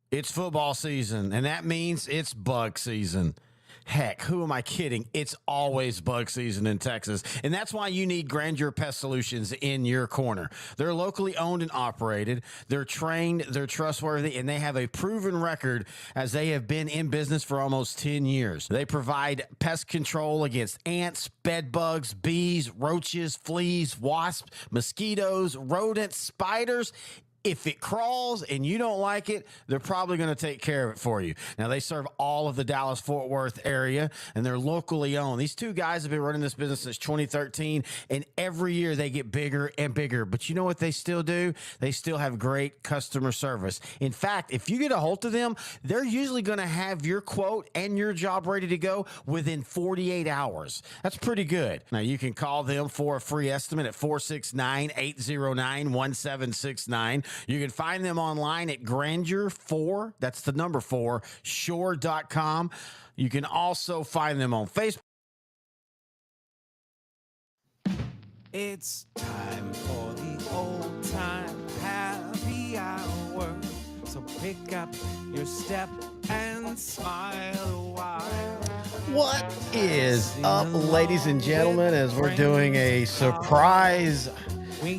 It's football season, and that means it's bug season. Heck, who am I kidding? It's always bug season in Texas. And that's why you need Grandeur Pest Solutions in your corner. They're locally owned and operated. They're trained, they're trustworthy, and they have a proven record as they have been in business for almost 10 years. They provide pest control against ants, bed bugs, bees, roaches, fleas, wasps, mosquitoes, rodents, spiders. If it crawls and you don't like it, they're probably going to take care of it for you. Now, they serve all of the Dallas-Fort Worth area, and they're locally owned. These two guys have been running this business since 2013, and every year they get bigger and bigger. But you know what they still do? They still have great customer service. In fact, if you get a hold of them, they're usually going to have your quote and your job ready to go within 48 hours. That's pretty good. Now, you can call them for a free estimate at 469-809-1769. You can find them online at Grandeur4, that's the number 4, shore.com. You can also find them on Facebook. It's time for the old time happy hour. So pick up your step and smile a while. What is up, ladies and gentlemen, as we're doing a surprise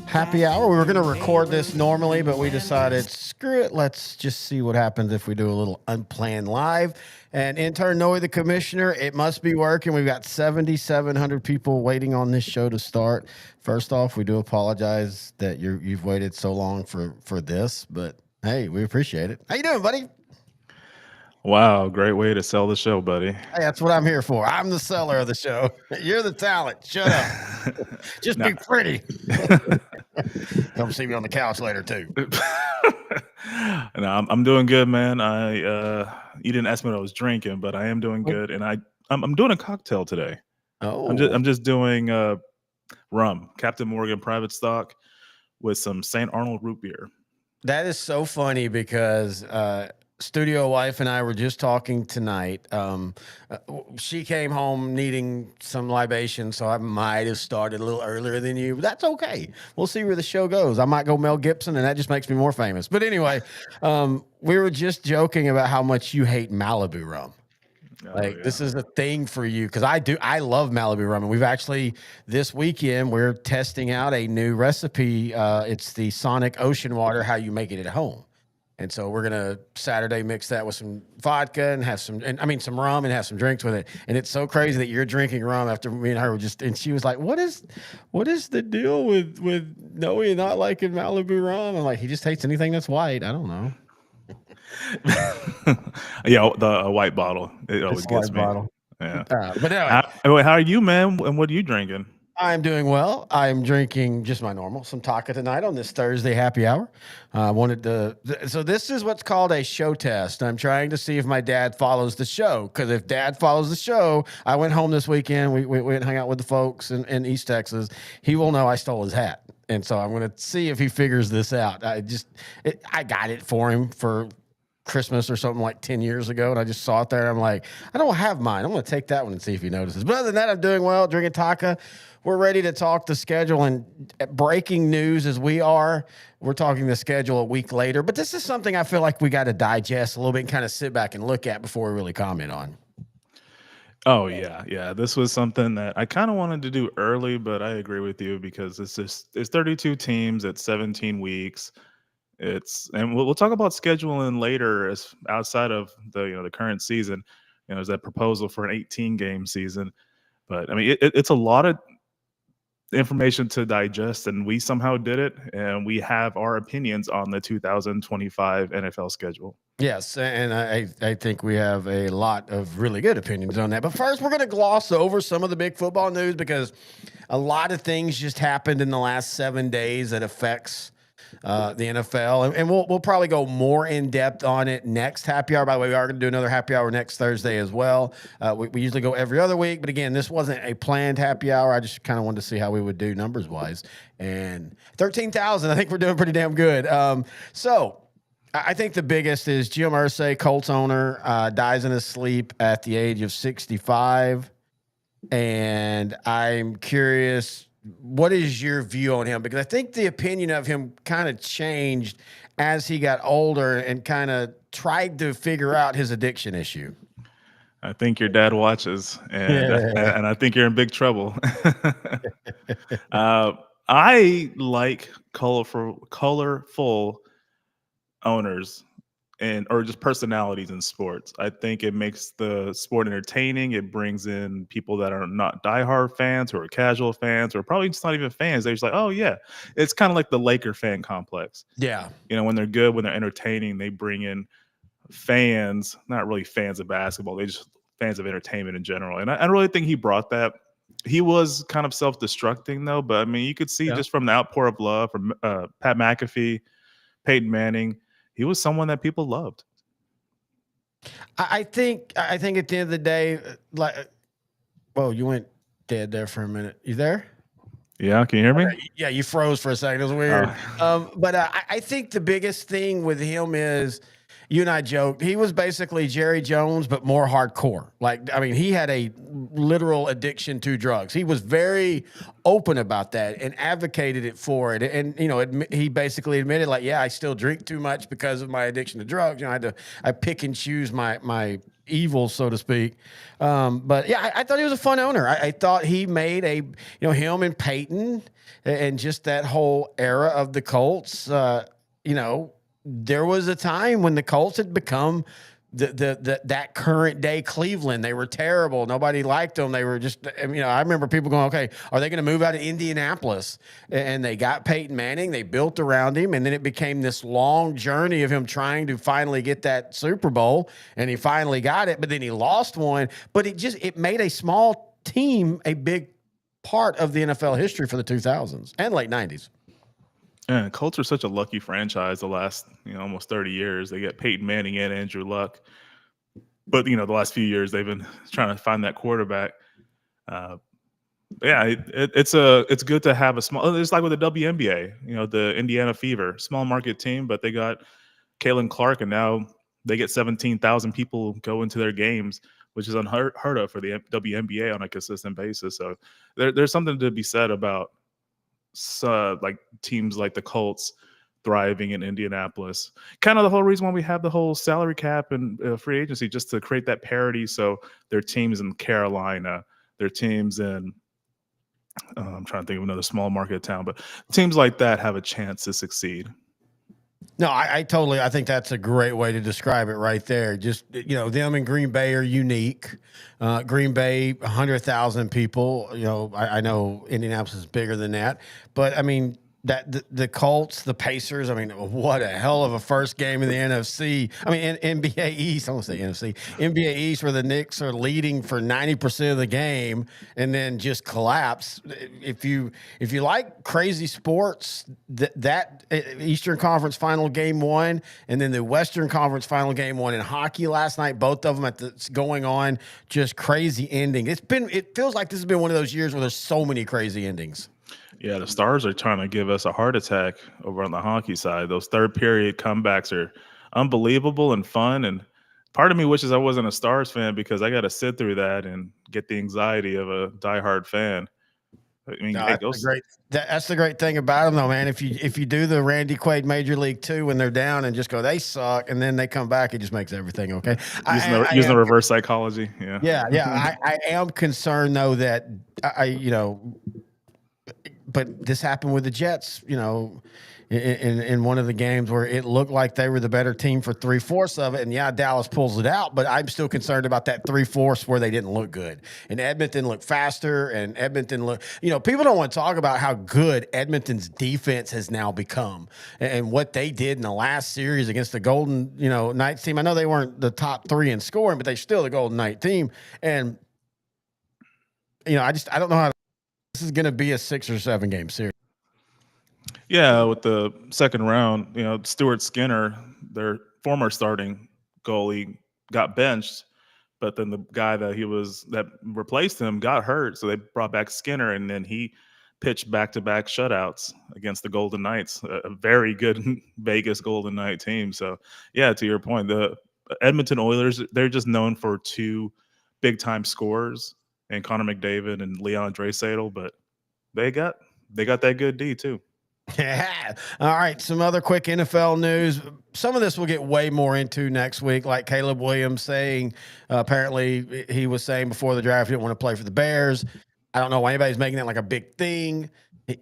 happy hour? We were going to record this normally, but we decided, screw it, let's just see what happens if we do a little unplanned live. And intern Noe, the commissioner, it must be working. We've got 7,700 people waiting on this show to start. First off, we do apologize that you've waited so long for this, but hey, we appreciate it. How you doing, buddy? Wow, great way to sell the show, buddy. Hey, that's what I'm here for. I'm the seller of the show. You're the talent. Shut up. Just be pretty. Come see me on the couch later, too. No, I'm doing good, man. You didn't ask me what I was drinking, but I am doing good, and I'm doing a cocktail today. Oh, I'm just doing rum, Captain Morgan Private Stock, with some St. Arnold root beer. That is so funny because studio wife and I were just talking tonight. She came home needing some libation, so I might have started a little earlier than you, but that's okay. We'll see where the show goes. I might go Mel Gibson, and that just makes me more famous. But anyway, we were just joking about how much you hate Malibu rum. This is a thing for you because I love Malibu rum, and we've actually this weekend we're testing out a new recipe. It's the Sonic Ocean Water, how you make it at home. And so we're gonna Saturday mix that with some vodka and have some rum and have some drinks with it. And it's so crazy that you're drinking rum after me and her were just. And she was like, "What is the deal with Noe not liking Malibu rum?" I'm like, "He just hates anything that's white." I don't know. Yeah, the white bottle. It always gets me. Bottle. Yeah. But anyway, how are you, man? And what are you drinking? I'm doing well. I'm drinking just my normal, some Taka tonight on this Thursday happy hour. So this is what's called a show test. I'm trying to see if my dad follows the show, because if dad follows the show, I went home this weekend. We went and hung out with the folks in East Texas. He will know I stole his hat. And so I'm going to see if he figures this out. I got it for him for Christmas or something like 10 years ago, and I just saw it there. I'm like, I don't have mine. I'm going to take that one and see if he notices. But other than that, I'm doing well, drinking Taka. We're ready to talk the schedule, and breaking news as we're talking the schedule a week later. But this is something I feel like we got to digest a little bit and kind of sit back and look at before we really comment on. Oh, yeah. This was something that I kind of wanted to do early, but I agree with you because it's 32 teams at 17 weeks. And we'll talk about scheduling later as outside of the current season. There's that proposal for an 18-game season, but I mean it's a lot of information to digest, and we somehow did it, and we have our opinions on the 2025 NFL schedule. Yes, and I think we have a lot of really good opinions on that. But first, we're going to gloss over some of the big football news because a lot of things just happened in the last 7 days that affects the NFL, and we'll probably go more in depth on it next happy hour. By the way, we are going to do another happy hour next Thursday as well. We usually go every other week, but again, this wasn't a planned happy hour. I just kind of wanted to see how we would do numbers wise. And 13,000, I think we're doing pretty damn good. So I think the biggest is Jim Irsay, Colts owner, dies in his sleep at the age of 65, and I'm curious. what is your view on him? Because I think the opinion of him kind of changed as he got older and kind of tried to figure out his addiction issue. I think your dad watches, and Yeah. and I think you're in big trouble. uh, I like colorful owners and or just personalities in sports. I think it makes the sport entertaining. It brings in people that are not diehard fans, who are casual fans, or probably just not even fans. They're just like, oh yeah, it's kind of like the Laker fan complex. Yeah. You know, when they're good, when they're entertaining, they bring in fans, not really fans of basketball. They just fans of entertainment in general. And I really think he brought that. He was kind of self-destructing though, but I mean, you could see Yeah. just from the outpour of love from Pat McAfee, Peyton Manning, he was someone that people loved. I think at the end of the day, like, whoa, you went dead there for a minute. You there? Yeah, can you hear me? Yeah, you froze for a second. It was weird. Uh, But I think the biggest thing with him is, you and I joked, he was basically Jerry Jones, but more hardcore. Like, I mean, he had a literal addiction to drugs. He was very open about that and advocated it for it. And, you know, he basically admitted, like, yeah, I still drink too much because of my addiction to drugs. You know, I pick and choose my evil, so to speak. But yeah, I thought he was a fun owner. I thought he made him and Peyton and just that whole era of the Colts, there was a time when the Colts had become that current day Cleveland. They were terrible. Nobody liked them. They were just, I remember people going, okay, are they going to move out of Indianapolis? And they got Peyton Manning. They built around him. And then it became this long journey of him trying to finally get that Super Bowl. And he finally got it, but then he lost one. But it made a small team a big part of the NFL history for the 2000s and late 90s. and Colts are such a lucky franchise the last, almost 30 years. They get Peyton Manning and Andrew Luck. But, the last few years they've been trying to find that quarterback. Uh, yeah, it's good to have a small. It's like with the WNBA, the Indiana Fever, small market team, but they got Kalen Clark, and now they get 17,000 people go into their games, which is unheard of for the WNBA on a consistent basis. So there's something to be said about like teams like the Colts thriving in Indianapolis. Kind of the whole reason why we have the whole salary cap and free agency, just to create that parity. So their teams in Carolina, their teams in I'm trying to think of another small market town, but teams like that have a chance to succeed. No, I think that's a great way to describe it right there. Just, them in Green Bay are unique. Green Bay, 100,000 people. I know Indianapolis is bigger than that, but I mean, the Colts, the Pacers. I mean, what a hell of a first game in the NFC. I mean, NBA East. I don't say NFC. NBA East, where the Knicks are leading for 90% of the game, and then just collapse. If you like crazy sports, that Eastern Conference Final Game 1, and then the Western Conference Final Game 1 in hockey last night, both of them going on, just crazy ending. It feels like this has been one of those years where there's so many crazy endings. Yeah, the Stars are trying to give us a heart attack over on the hockey side. Those third period comebacks are unbelievable and fun. And part of me wishes I wasn't a Stars fan because I got to sit through that and get the anxiety of a diehard fan. I mean, No, hey, that's the great thing about them, though, man. If you do the Randy Quaid Major League 2 when they're down and just go, they suck, and then they come back, it just makes everything okay. Using the reverse psychology. Yeah. Yeah. I am concerned though that but this happened with the Jets, in one of the games where it looked like they were the better team for 3/4 of it. And yeah, Dallas pulls it out, but I'm still concerned about that 3/4 where they didn't look good. And Edmonton looked faster, and Edmonton looked, people don't want to talk about how good Edmonton's defense has now become and what they did in the last series against the Golden, Knights team. I know they weren't the top 3 in scoring, but they're still the Golden Knight team. And, I don't know how this is going to be a 6 or 7 game series. Yeah, with the second round, Stuart Skinner, their former starting goalie, got benched, but then the guy that replaced him got hurt, so they brought back Skinner, and then he pitched back-to-back shutouts against the Golden Knights, a very good Vegas Golden Knight team. So, yeah, to your point, the Edmonton Oilers, they're just known for 2 big-time scorers, and Connor McDavid and Leon Draisaitl, but they got they got that good D too. Yeah. All right. Some other quick NFL news. Some of this we'll get way more into next week, like Caleb Williams saying, apparently, he was saying before the draft he didn't want to play for the Bears. I don't know why anybody's making that like a big thing.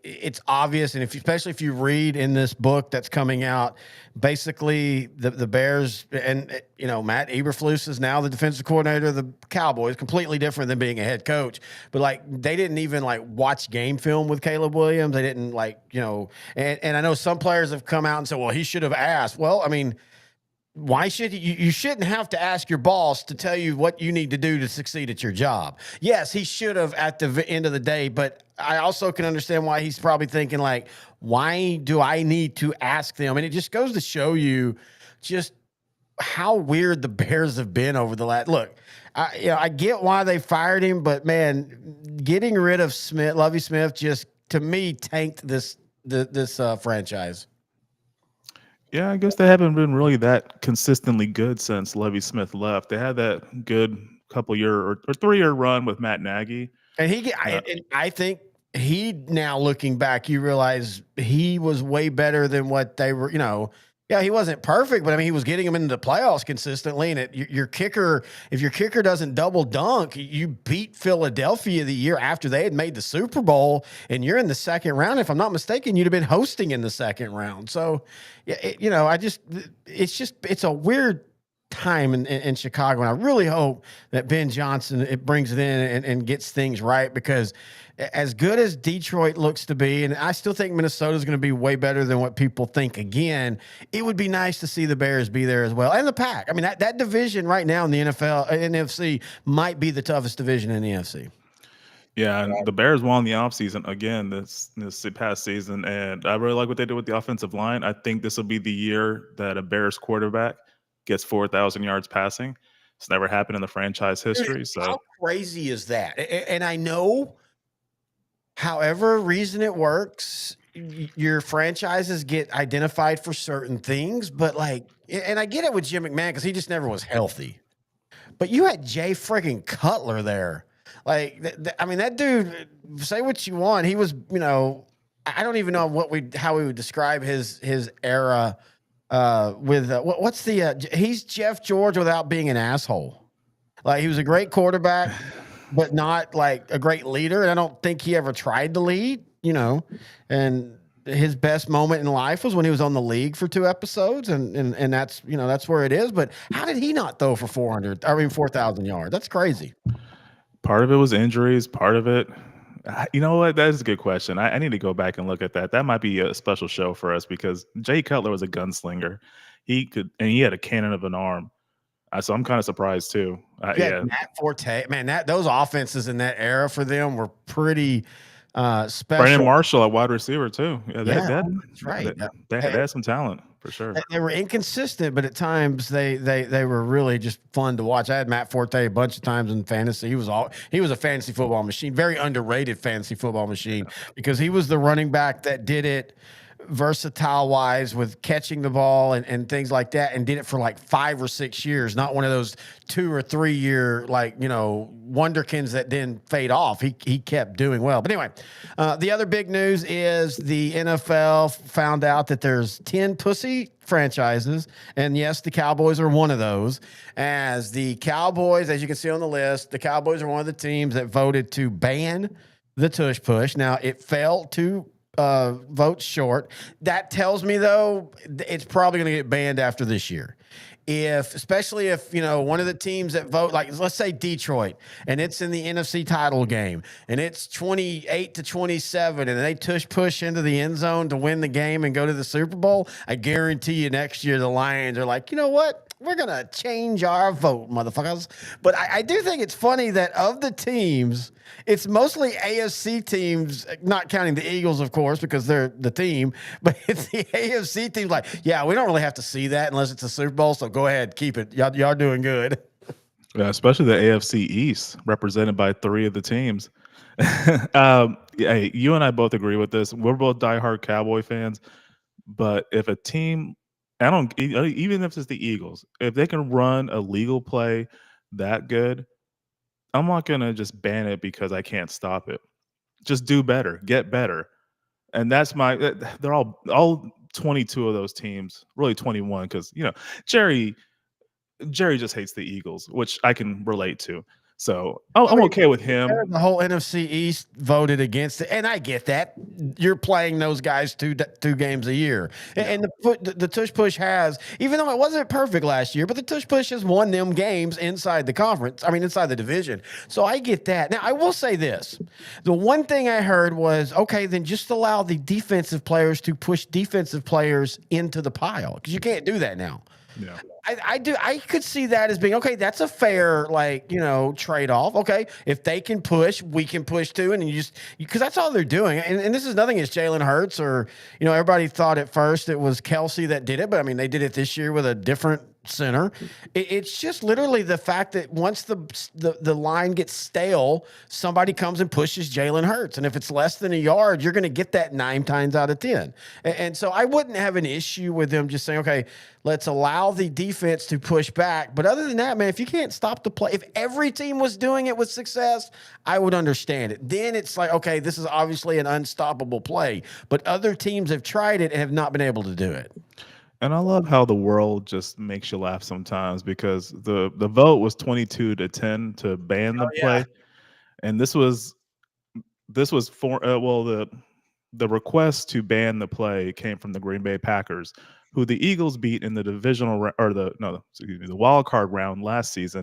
It's obvious. And especially if you read in this book that's coming out, basically the Bears and, Matt Eberflus is now the defensive coordinator of the Cowboys, completely different than being a head coach. But like, they didn't even like watch game film with Caleb Williams. They didn't and I know some players have come out and said, well, he should have asked. Well, I mean, why should you shouldn't have to ask your boss to tell you what you need to do to succeed at your job. Yes, he should have at the end of the day, but I also can understand why he's probably thinking like, why do I need to ask them? And it just goes to show you just how weird the Bears have been over the last look. I get why they fired him, but man, getting rid of Lovie Smith, just to me tanked this franchise. Yeah, I guess they haven't been really that consistently good since Lovie Smith left. They had that good couple year or 3-year run with Matt Nagy. And Uh, I think he now looking back, you realize he was way better than what they were. Yeah, he wasn't perfect, but I mean, he was getting them into the playoffs consistently. And your kicker, if your kicker doesn't double dunk, you beat Philadelphia the year after they had made the Super Bowl, and you're in the second round. If I'm not mistaken, you'd have been hosting in the second round. So, yeah, it's a weird time in Chicago, and I really hope that Ben Johnson brings it in and gets things right, because as good as Detroit looks to be, and I still think Minnesota is going to be way better than what people think. Again, it would be nice to see the Bears be there as well, and the Pack. I mean, that division right now in the NFL, NFC might be the toughest division in the NFC. yeah, and the Bears won the offseason again this past season, and I really like what they did with the offensive line. I think this will be the year that a Bears quarterback gets 4,000 yards passing. It's never happened in the franchise Dude, history. how So crazy is that? And I know, however reason it works, your franchises get identified for certain things, but like, and I get it with Jim McMahon because he just never was healthy. But you had Jay friggin' Cutler there. Like, I mean, that dude, say what you want. He was, I don't even know how we would describe his era with what's he's Jeff George without being an asshole. Like, he was a great quarterback, but not like a great leader. And I don't think he ever tried to lead, and his best moment in life was when he was on the league for 2 episodes. And that's where it is. But how did he not throw for 4,000 yards? That's crazy. part of it was injuries. Part of it, you know what? That is a good question. I need to go back and look at that. That might be a special show for us because Jay Cutler was a gunslinger. He had a cannon of an arm. So I'm kind of surprised too. Yeah, Matt Forte, man, those offenses in that era for them were pretty Brandon special. Marshall at wide receiver too. Yeah, That's right. they had some talent for sure. They were inconsistent, but at times they were really just fun to watch. I had Matt Forte a bunch of times in fantasy. He was a fantasy football machine, very underrated fantasy football machine, because he was the running back that did it versatile wise with catching the ball and things like that, and did it for like 5 or 6 years, not one of those 2 or 3 year wonderkins that then fade off. He kept doing well. But anyway, the other big news is the NFL found out that there's 10 pussy franchises, and yes, the Cowboys are one of those. As the Cowboys, as you can see on the list, the Cowboys are one of the teams that voted to ban the tush push. Now, it fell to votes short. That tells me, though, it's probably going to get banned after this year. Especially if one of the teams that vote, like let's say Detroit, and it's in the NFC title game, and it's 28-27, and they push into the end zone to win the game and go to the Super Bowl. I guarantee you, next year the Lions are like, you know what? We're gonna change our vote, motherfuckers. But I do think it's funny that of the teams, it's mostly AFC teams, not counting the Eagles, of course, because they're the team. But it's the AFC teams like, yeah, we don't really have to see that unless it's a Super Bowl. So go ahead, keep it. Y'all doing good. Yeah, especially the AFC East, represented by 3 of the teams. Hey, you and I both agree with this. We're both diehard Cowboy fans, but if a team, I don't even if it's the Eagles, if they can run a legal play that good, I'm not gonna just ban it because I can't stop it. Just do better, get better. And that's my they're all 22 of those teams, really 21, because Jerry Jerry just hates the Eagles, which I can relate to. So I I'm mean, okay with him. the whole NFC East voted against it, and I get that. You're playing those guys two games a year, and the tush push has, even though it wasn't perfect last year, but the tush push has won them games inside the conference. I mean, inside the division. So I get that. Now I will say this: the one thing I heard was, okay, then just allow the defensive players to push defensive players into the pile, because you can't do that now. Yeah. I could see that as being okay. That's a fair, trade off. Okay, if they can push, we can push too, and because that's all they're doing. And this is nothing against Jalen Hurts, or everybody thought at first it was Kelsey that did it, but I mean they did it this year with a different center. It's just literally the fact that once the line gets stale, somebody comes and pushes Jalen Hurts, and if it's less than a yard, you're going to get that 9 times out of 10. And so I wouldn't have an issue with them just saying, okay, let's allow the defense to push back. But other than that, man, if you can't stop the play, if every team was doing it with success, I would understand it. Then it's like, okay, this is obviously an unstoppable play, but other teams have tried it and have not been able to do it. And I love how the world just makes you laugh sometimes, because the vote was 22-10 to ban the play, and this was for the request to ban the play came from the Green Bay Packers, who the Eagles beat in the divisional or the wild card round last season,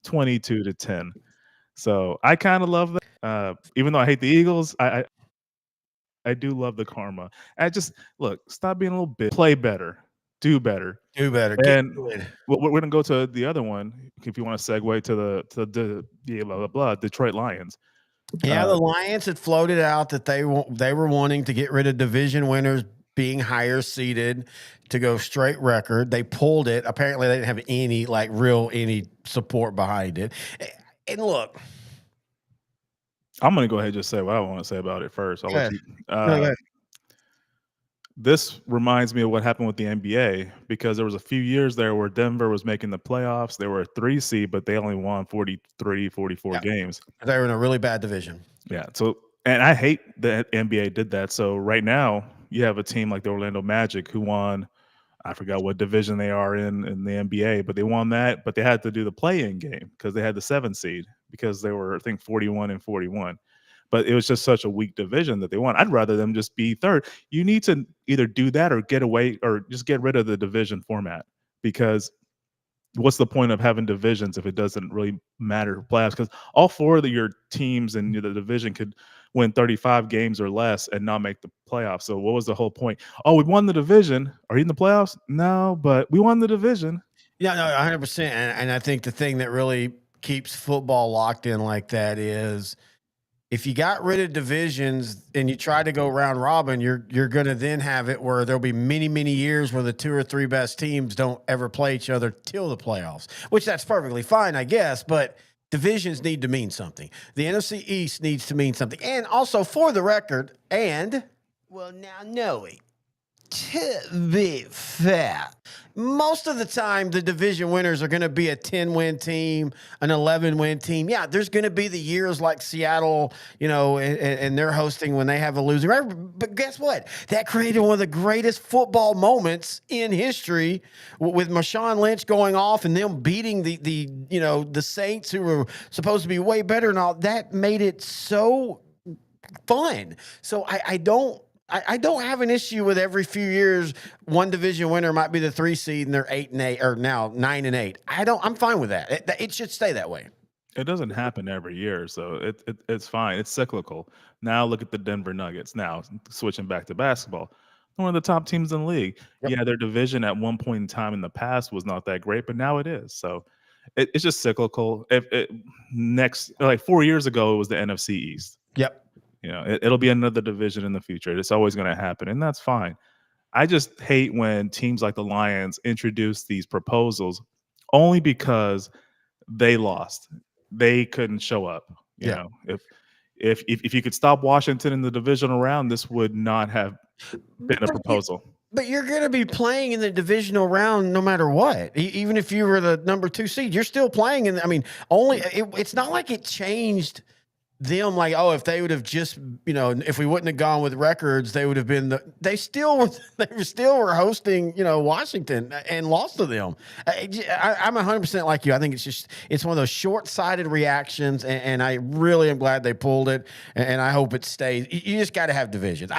22-10. So I kind of love that. Even though I hate the Eagles, I do love the karma. I just stop being a little bit, play better, do better. And we're gonna go to the other one if you want to segue to the blah blah blah Detroit Lions. Yeah, the Lions had floated out that they were wanting to get rid of division winners being higher seeded to go straight record. They pulled it. Apparently, they didn't have any support behind it. And look, I'm gonna go ahead and just say what I want to say about it first. I'll let you. go ahead. This reminds me of what happened with the NBA, because there was a few years there where Denver was making the playoffs. They were a 3 seed, but they only won 43, 44 games. They were in a really bad division. Yeah. So, and I hate that NBA did that. So right now you have a team like the Orlando Magic who won, I forgot what division they are in the NBA, but they won that, but they had to do the play-in game because they had the 7 seed, because they were, I think, 41 and 41. But it was just such a weak division that they won. I'd rather them just be third. You need to either do that or get away, or just get rid of the division format, because what's the point of having divisions if it doesn't really matter for playoffs? Because all 4 of your teams in the division could win 35 games or less and not make the playoffs. So what was the whole point? Oh, we won the division. Are you in the playoffs? No, but we won the division. Yeah, no, 100%. And I think the thing that really keeps football locked in like that is, if you got rid of divisions and you try to go round robin, you're going to then have it where there'll be many, many years where the 2 or 3 best teams don't ever play each other till the playoffs, which that's perfectly fine, I guess. But divisions need to mean something. The NFC East needs to mean something. And also, for the record, knowing, to be fair, most of the time the division winners are going to be a 10-win team, an 11-win team. Yeah, there's going to be the years like Seattle, and they're hosting when they have a losing record. But guess what? That created one of the greatest football moments in history, with Marshawn Lynch going off and them beating the Saints, who were supposed to be way better, and all that made it so fun. So I don't have an issue with every few years one division winner might be the 3 seed and they're 8-8, or now 9-8. I'm fine with that. It should stay that way. It doesn't happen every year, so it's fine. It's cyclical. Now look at the Denver Nuggets. Now switching back to basketball, one of the top teams in the league. Yep. Yeah, their division at one point in time in the past was not that great, but now it is. So it's just cyclical. Next, like 4 years ago, it was the NFC East. Yep. It'll be another division in the future. It's always going to happen, and that's fine. I just hate when teams like the Lions introduce these proposals only because they lost. They couldn't show up. You know, if you could stop Washington in the divisional round, this would not have been a proposal. But you're going to be playing in the divisional round no matter what. Even if you were the number 2 seed, you're still playing. It's not like it changed them like, oh, if they would have just, if we wouldn't have gone with records, they would have been they still were hosting, Washington and lost to them. I'm 100% like you. I think it's one of those short-sighted reactions, and I really am glad they pulled it, and I hope it stays. You just got to have divisions.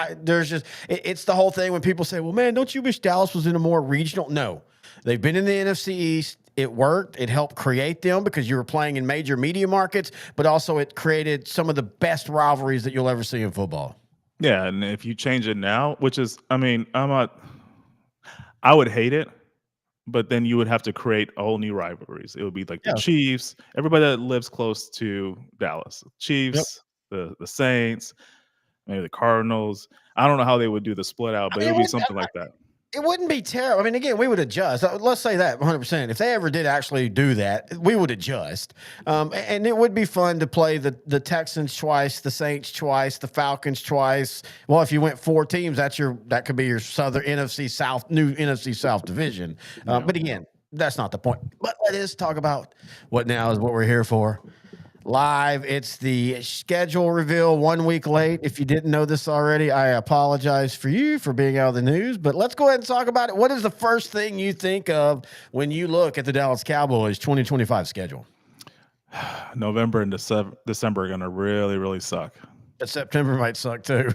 It's the whole thing when people say, well, man, don't you wish Dallas was in a more regional? No, they've been in the NFC East. It worked. It helped create them because you were playing in major media markets, but also it created some of the best rivalries that you'll ever see in football. Yeah, and if you change it now, which is, I mean, I would hate it, but then you would have to create all new rivalries. It would be like the Yeah. Chiefs, everybody that lives close to Dallas, Yep. Chiefs, the Saints, maybe the Cardinals. I don't know how they would do the split out, I but mean, it would be something like that. it wouldn't be terrible. I mean, again, we would adjust. Let's say that 100%. If they ever did actually do that, we would adjust. And it would be fun to play the Texans twice, the Saints twice, the Falcons twice. Well, if you went 4 teams, that could be your Southern NFC South, new NFC South division. But again, that's not the point. But let us talk about what now is what we're here for. Live. It's the schedule reveal 1 week late. If you didn't know this already, I apologize for you for being out of the news, but let's go ahead and talk about it. What is the first thing you think of when you look at the Dallas Cowboys 2025 schedule? November and December are going to really, really suck. But September might suck too.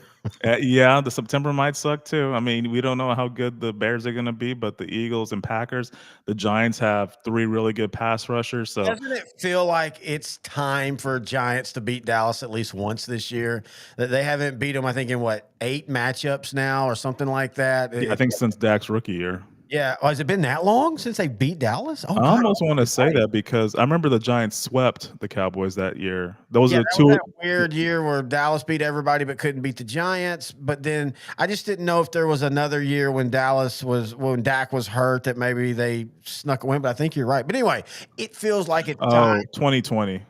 Yeah, the September might suck too. I mean, we don't know how good the Bears are going to be, but the Eagles and Packers, the Giants have 3 really good pass rushers. So doesn't it feel like it's time for Giants to beat Dallas at least once this year? That they haven't beat them, I think, in 8 matchups now or something like that. I think since Dak's rookie year. Yeah. Oh, has it been that long since they beat Dallas? Oh, I almost want to say that because I remember the Giants swept the Cowboys that year. Those are two. Was that weird year where Dallas beat everybody but couldn't beat the Giants. But then I just didn't know if there was another year when when Dak was hurt that maybe they snuck a win. But I think you're right. But anyway, it feels like it's time. 2020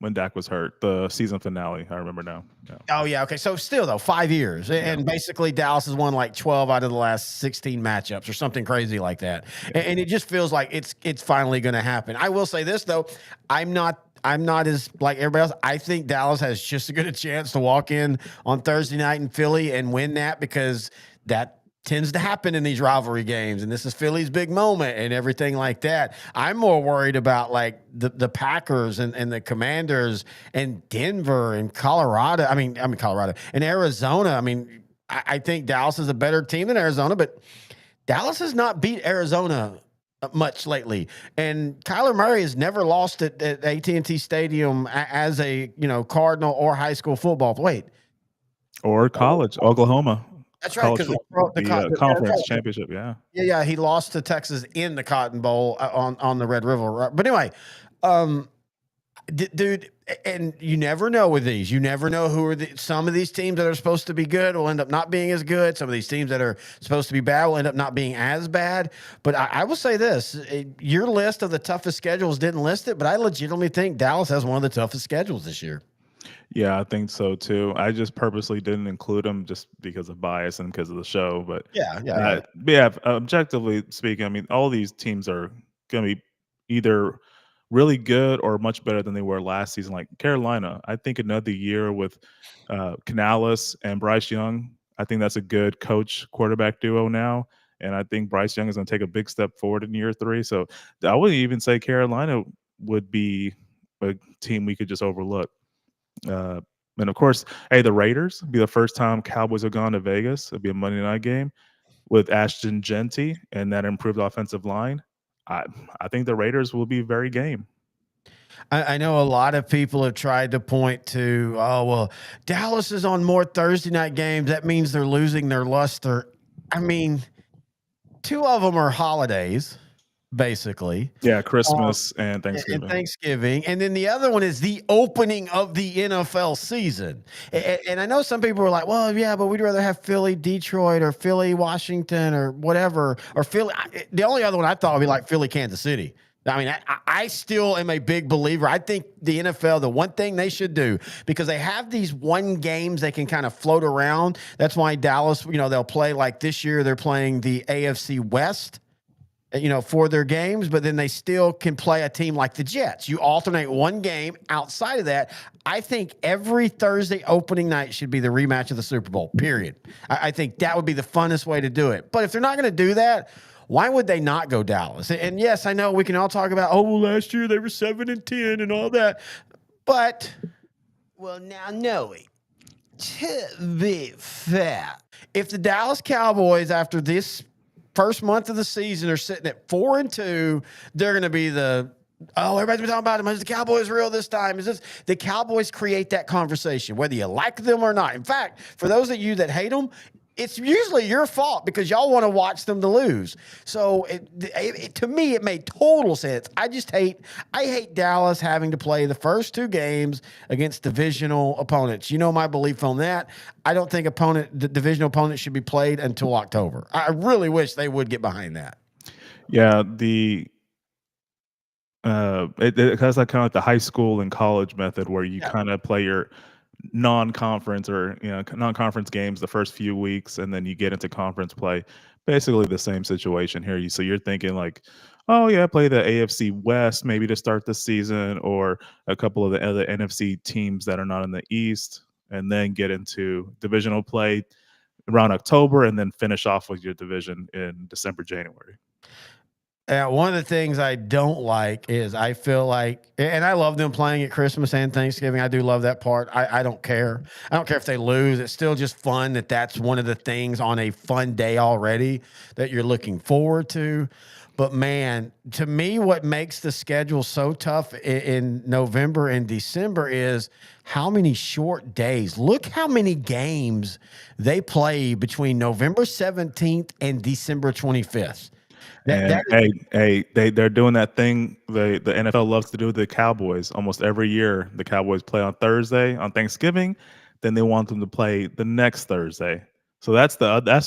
when Dak was hurt, the season finale. I remember now. Yeah. Oh, yeah. Okay. So still, though, 5 years. And basically, Dallas has won 12 out of the last 16 matchups or something crazy like that. And it just feels like it's finally going to happen. I will say this, though. I'm not as like everybody else. I think Dallas has just as good a chance to walk in on Thursday night in Philly and win that because that tends to happen in these rivalry games, and this is Philly's big moment and everything like that. I'm more worried about the Packers and the Commanders and Denver and Colorado. I mean Colorado and Arizona. I mean, I think Dallas is a better team than Arizona, but Dallas has not beat Arizona much lately, and Kyler Murray has never lost at AT&T Stadium as a Cardinal or high school football. Or college, Oklahoma. That's right, because the conference championship, yeah, he lost to Texas in the Cotton Bowl on the Red River. Right? But anyway, dude, and you never know with these. You never know who are some of these teams that are supposed to be good will end up not being as good. Some of these teams that are supposed to be bad will end up not being as bad. But I will say this: your list of the toughest schedules didn't list it, but I legitimately think Dallas has one of the toughest schedules this year. Yeah, I think so too. I just purposely didn't include them just because of bias and because of the show. But yeah. Objectively speaking, I mean, all these teams are going to be either really good or much better than they were last season. Like Carolina, I think another year with Canales and Bryce Young, I think that's a good coach quarterback duo now. And I think Bryce Young is going to take a big step forward in year 3. So I wouldn't even say Carolina would be a team we could just overlook. And of course, the Raiders be the first time Cowboys have gone to Vegas. It'll be a Monday night game with Ashton Genty and that improved offensive line. I think the Raiders will be very game. I know a lot of people have tried to point to, Dallas is on more Thursday night games. That means they're losing their luster. I mean, 2 of them are holidays. Basically, Christmas and Thanksgiving. And then the other one is the opening of the NFL season. And I know some people are like, well, yeah, but we'd rather have Philly, Detroit, or Philly, Washington, or whatever, or Philly. The only other one I thought would be like Philly, Kansas City. I mean, I still am a big believer. I think the NFL, the one thing they should do, because they have these 1 games they can kind of float around. That's why Dallas, they'll play like this year. They're playing the AFC West. for their games, but then they still can play a team like the Jets. You alternate one game outside of that. I think every Thursday opening night should be the rematch of the Super Bowl, period. I think that would be the funnest way to do it. But if they're not going to do that, why would they not go Dallas? And yes, I know we can all talk about, oh, well, last year they were 7-10 and all that. But, well, now, Noe, to be fair, if the Dallas Cowboys, after this first month of the season, are sitting at 4-2, they're going to be everybody's been talking about them. Is the Cowboys real this time? Is this the Cowboys create that conversation, whether you like them or not? In fact, for those of you that hate them, it's usually your fault because y'all want to watch them to lose. So to me, it made total sense. I hate Dallas having to play the first two games against divisional opponents. You know my belief on that. I don't think the divisional opponents should be played until October. I really wish they would get behind that. Yeah, it has like kind of like the high school and college method where you kind of play your non-conference or non-conference games the first few weeks, and then you get into conference play. Basically, the same situation here. So you're thinking like, oh yeah, play the AFC West maybe to start the season, or a couple of the other NFC teams that are not in the East, and then get into divisional play around October, and then finish off with your division in December, January. One of the things I don't like is I feel like, and I love them playing at Christmas and Thanksgiving. I do love that part. I don't care. I don't care if they lose. It's still just fun that's one of the things on a fun day already that you're looking forward to. But man, to me, what makes the schedule so tough in November and December is how many short days. Look how many games they play between November 17th and December 25th. They're doing that thing the NFL loves to do with the Cowboys. Almost every year, the Cowboys play on Thursday on Thanksgiving. Then they want them to play the next Thursday. So that's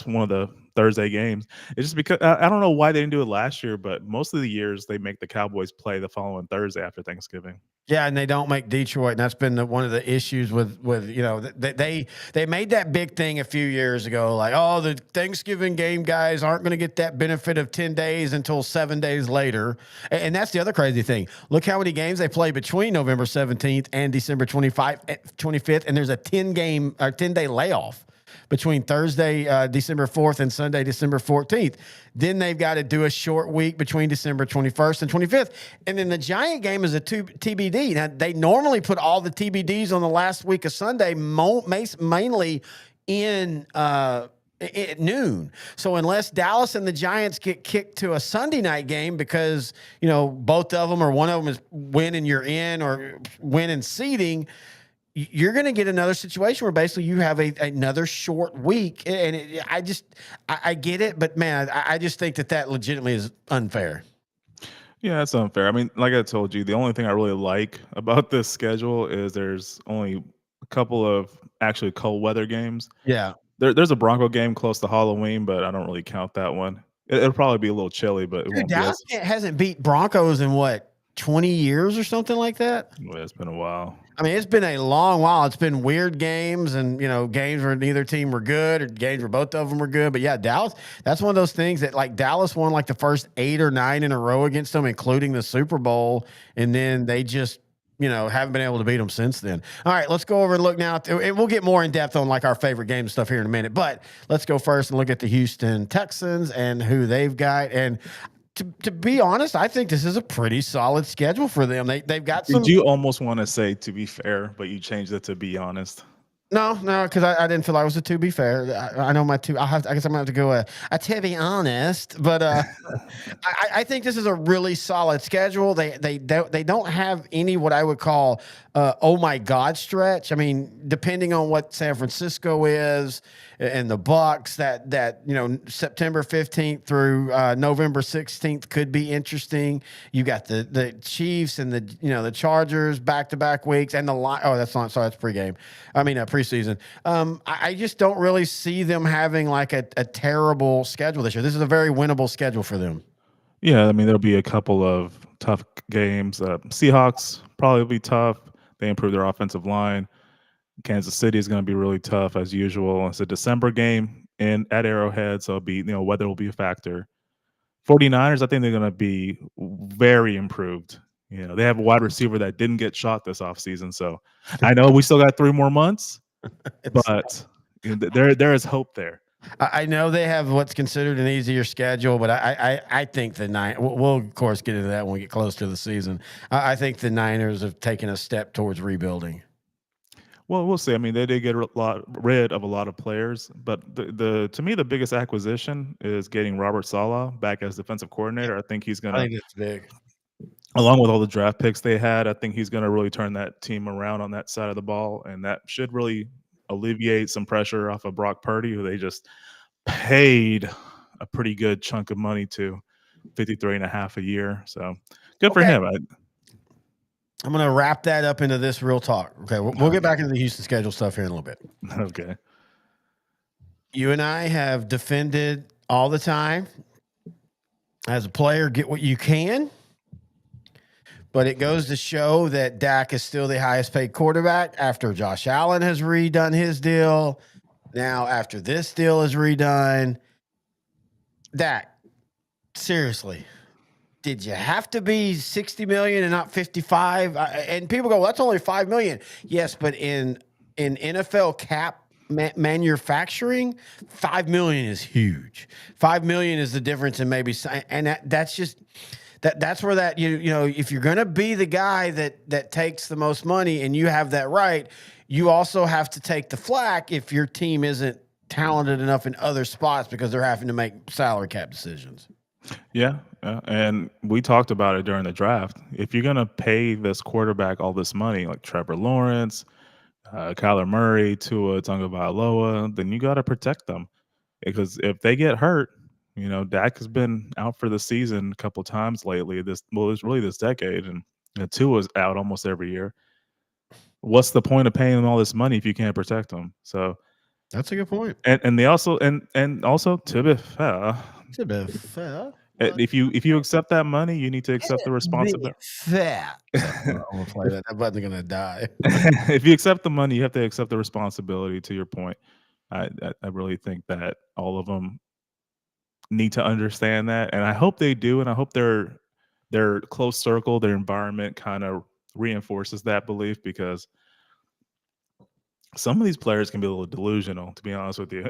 one of the Thursday games. It's just because I don't know why they didn't do it last year, but most of the years they make the Cowboys play the following Thursday after Thanksgiving. Yeah, and they don't make Detroit, and that's been one of the issues with they made that big thing a few years ago, like, oh, the Thanksgiving game guys aren't going to get that benefit of 10 days until 7 days later, and that's the other crazy thing. Look how many games they play between November 17th and December 25th, and there's a 10-day layoff between Thursday, December 4th and Sunday, December 14th. Then they've got to do a short week between December 21st and 25th. And then the Giant game is a TBD. Now, they normally put all the TBDs on the last week of Sunday, mainly in at noon. So unless Dallas and the Giants get kicked to a Sunday night game because, both of them or one of them is win and you're in or win and seeding, you're going to get another situation where basically you have another short week. And I get it, but man, I just think that legitimately is unfair. Yeah, it's unfair. I mean, like I told you, the only thing I really like about this schedule is there's only a couple of actually cold weather games. Yeah. There's a Bronco game close to Halloween, but I don't really count that one. It'll probably be a little chilly, but it won't be Dallas hasn't beat Broncos in what, 20 years or something like that? Well, it's been a while. I mean, it's been a long while. It's been weird games and, games where neither team were good or games where both of them were good. But yeah, Dallas, that's one of those things that like Dallas won like the first 8 or 9 in a row against them, including the Super Bowl. And then they just, haven't been able to beat them since then. All right, let's go over and look now. And we'll get more in depth on like our favorite game and stuff here in a minute. But let's go first and look at the Houston Texans and who they've got. And to be honest, I think this is a pretty solid schedule for them. They've got some. Did you almost want to say to be fair, but you changed it to be honest? No, because I didn't feel like it was a to be fair. I know my two. I guess I'm gonna have to go a to be honest, but I think this is a really solid schedule. They don't have any what I would call oh my God stretch. I mean, depending on what San Francisco is and the Bucks, that September 15th through November 16th could be interesting. You got the Chiefs and the Chargers back-to-back weeks and the that's pregame. I mean preseason. I just don't really see them having like a terrible schedule this year. This is a very winnable schedule for them. Yeah, I mean there'll be a couple of tough games. Seahawks probably be tough. They improve their offensive line. Kansas City is going to be really tough as usual. It's a December game at Arrowhead, so it'll be weather will be a factor. 49ers, I think they're gonna be very improved. You know, they have a wide receiver that didn't get shot this offseason, so I know we still got 3 more months, It's, but there is hope there. I know they have what's considered an easier schedule, but I think the we'll of course get into that when we get close to the season. I think the Niners have taken a step towards rebuilding. Well, we'll see. I mean, they did get rid of a lot of players, but the to me the biggest acquisition is getting Robert Saleh back as defensive coordinator. I think he's I gonna, think it's big. along with all the draft picks they had, I think he's gonna really turn that team around on that side of the ball, and that should really alleviate some pressure off of Brock Purdy, who they just paid a pretty good chunk of money to, 53 and a half a year. So good for Okay. him. I'm going to wrap that up into this real talk. Okay. We'll get back into the Houston schedule stuff here in a little bit. Okay. You and I have defended all the time as a player, get what you can. But it goes to show that Dak is still the highest paid quarterback after Josh Allen has redone his deal. Now, after this deal is redone, Dak, seriously, did you have to be 60 million and not 55? And people go, well, that's only 5 million. Yes, but in NFL cap manufacturing, 5 million is huge. 5 million is the difference in maybe, and that's just that's where that you know if you're gonna be the guy that takes the most money and you have that right, you also have to take the flack if your team isn't talented enough in other spots because they're having to make salary cap decisions. Yeah, and we talked about it during the draft. If you're gonna pay this quarterback all this money, like Trevor Lawrence, Kyler Murray, Tua Tagovailoa, then you got to protect them, because if they get hurt, you know, Dak has been out for the season a couple times lately. It's really this decade, and Tua's out almost every year. What's the point of paying them all this money if you can't protect them? So That's a good point. and they also and also to be fair, It's a bit fair. if you accept that money, you need to accept the responsibility. Fair. I'm gonna play that. That button's gonna die. If you accept the money, you have to accept the responsibility. To your point, I really think that all of them need to understand that, and I hope they do, and I hope their close circle, their environment, kind of reinforces that belief, because some of these players can be a little delusional, to be honest with you,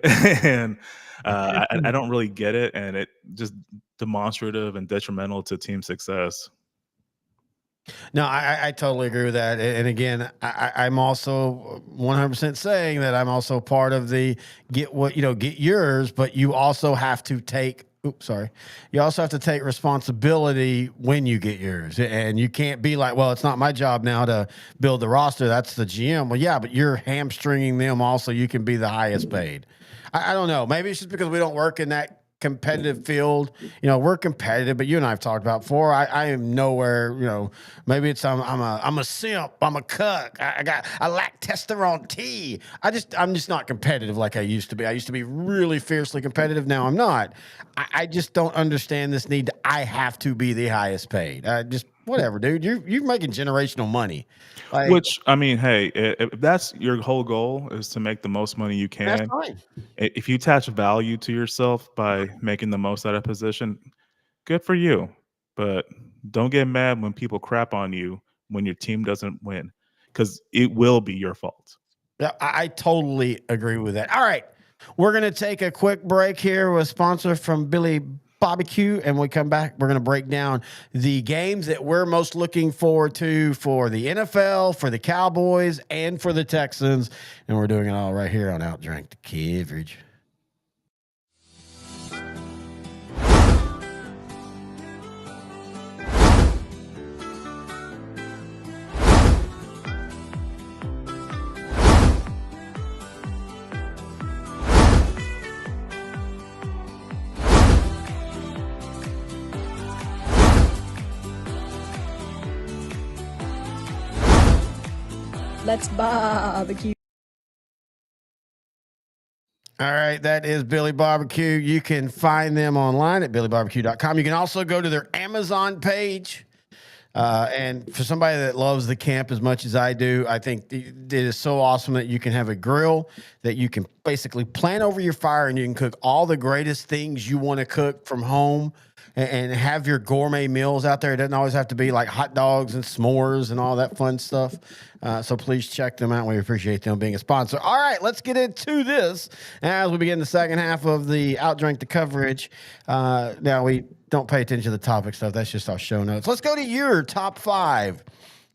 and I don't really get it, and it just demonstrative and detrimental to team success. No, I totally agree with that. And again, I'm also 100% saying that I'm also part of the get what, get yours, but you also have to take, oops, sorry. You also have to take responsibility when you get yours. And you can't be like, well, it's not my job now to build the roster. That's the GM. Well, yeah, but you're hamstringing them also. You can be the highest paid. I don't know. Maybe it's just because we don't work in that competitive field. We're competitive, but you and I have talked about before. I am nowhere. Maybe it's I'm a simp. I'm a cuck. I lack testosterone T. I'm just not competitive like I used to be. I used to be really fiercely competitive. Now I'm not. I just don't understand this need. I have to be the highest paid. Just whatever, dude. You're making generational money. Which, I mean, hey, if that's your whole goal, is to make the most money you That's can, fine. if you attach value to yourself by making the most out of position, good for you. But don't get mad when people crap on you when your team doesn't win, because it will be your fault. Yeah, I totally agree with that. All right. We're going to take a quick break here with a sponsor from Billy Barbecue. And when we come back, we're going to break down the games that we're most looking forward to for the NFL, for the Cowboys, and for the Texans. And we're doing it all right here on Outdrank the Coverage. Let's barbecue. All right, that is Billy Barbecue. You can find them online at billybarbecue.com. You can also go to their Amazon page. And for somebody that loves the camp as much as I do, I think it is so awesome that you can have a grill that you can basically plant over your fire and you can cook all the greatest things you want to cook from home. and have your gourmet meals out there. It doesn't always have to be like hot dogs and s'mores and all that fun stuff. So please check them out. We appreciate them being a sponsor. All right, let's get into this as we begin the second half of the Outdrink the coverage. Now, we don't pay attention to the topic stuff. That's just our show notes. Let's go to your top 5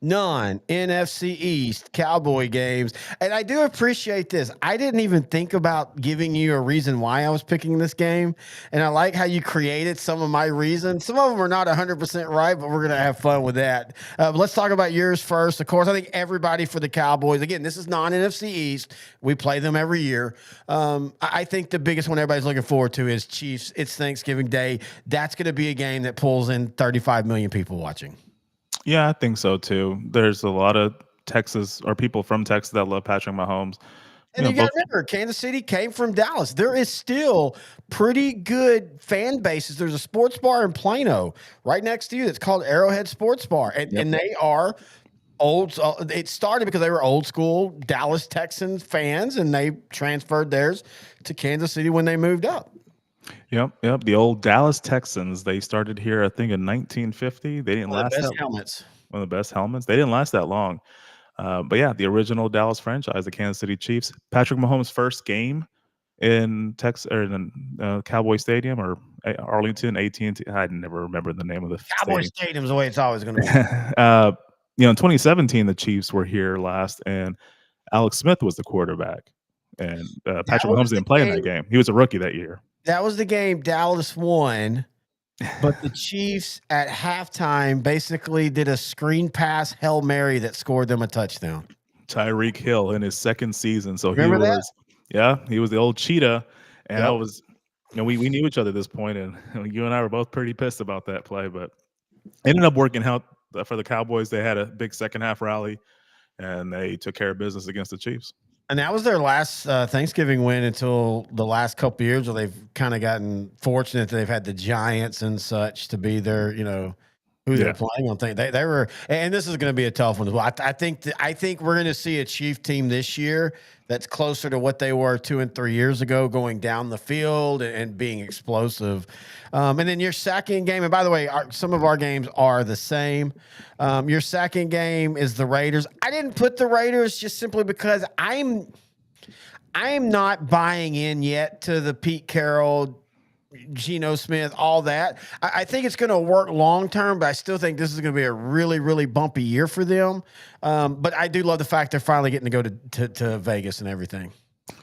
non-NFC East Cowboy games. And I do appreciate this. I didn't even think about giving you a reason why I was picking this game. And I like how you created some of my reasons. Some of them are not 100% right, but we're going to have fun with that. Let's talk about yours first. Of course, I think everybody for the Cowboys, again, this is non-NFC East. We play them every year. I think the biggest one everybody's looking forward to is Chiefs. It's Thanksgiving Day. That's going to be a game that pulls in 35 million people watching. Yeah, I think so too. There's a lot of Texas or people from Texas that love Patrick Mahomes. And you got to remember, Kansas City came from Dallas. There is still pretty good fan bases. There's a sports bar in Plano right next to you that's called Arrowhead Sports Bar. And they are old. It started because they were old school Dallas Texans fans, and they transferred theirs to Kansas City when they moved up. Yep. The old Dallas Texans. They started here, I think, in 1950. They didn't last that helmets. One of the best helmets. They didn't last that long. But yeah, the original Dallas franchise, the Kansas City Chiefs. Patrick Mahomes' first game in Texas or in Cowboy Stadium or Arlington, AT&T. I never remember the name of the Cowboy Stadium's the way it's always going to be. In 2017, the Chiefs were here last, and Alex Smith was the quarterback, and Patrick Mahomes didn't play in that game. He was a rookie that year. That was the game Dallas won, but the Chiefs at halftime basically did a screen pass Hail Mary that scored them a touchdown. Tyreek Hill in his second season. So Remember he was, he was the old cheetah. And I was, we knew each other at this point, and you and I were both pretty pissed about that play, but it ended up working out for the Cowboys. They had a big second half rally, and they took care of business against the Chiefs. And that was their last Thanksgiving win until the last couple of years, where they've kind of gotten fortunate that they've had the Giants and such to be their, who they're playing on. They were, and this is going to be a tough one as well. I think we're going to see a Chief team this year that's closer to what they were 2 and 3 years ago, going down the field and being explosive. And then your second game, and by the way, some of our games are the same. Your second game is the Raiders. I didn't put the Raiders just simply because I'm not buying in yet to the Pete Carroll, Geno Smith, all that. I think it's going to work long term, but I still think this is going to be a really, really bumpy year for them. But I do love the fact they're finally getting to go to Vegas and everything.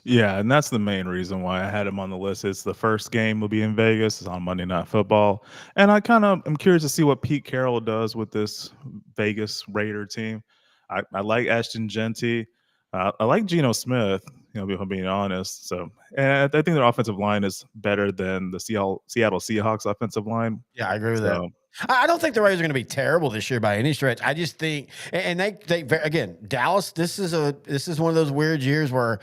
Yeah, and that's the main reason why I had him on the list. It's the first game will be in Vegas. It's on Monday Night Football. And I'm curious to see what Pete Carroll does with this Vegas Raider team. I like Ashton Genty. I like Geno Smith, if I'm being honest. So, and I think their offensive line is better than the Seattle Seahawks offensive line. Yeah, I agree with that. I don't think the Raiders are going to be terrible this year by any stretch. I just think, and they again, Dallas. This is one of those weird years where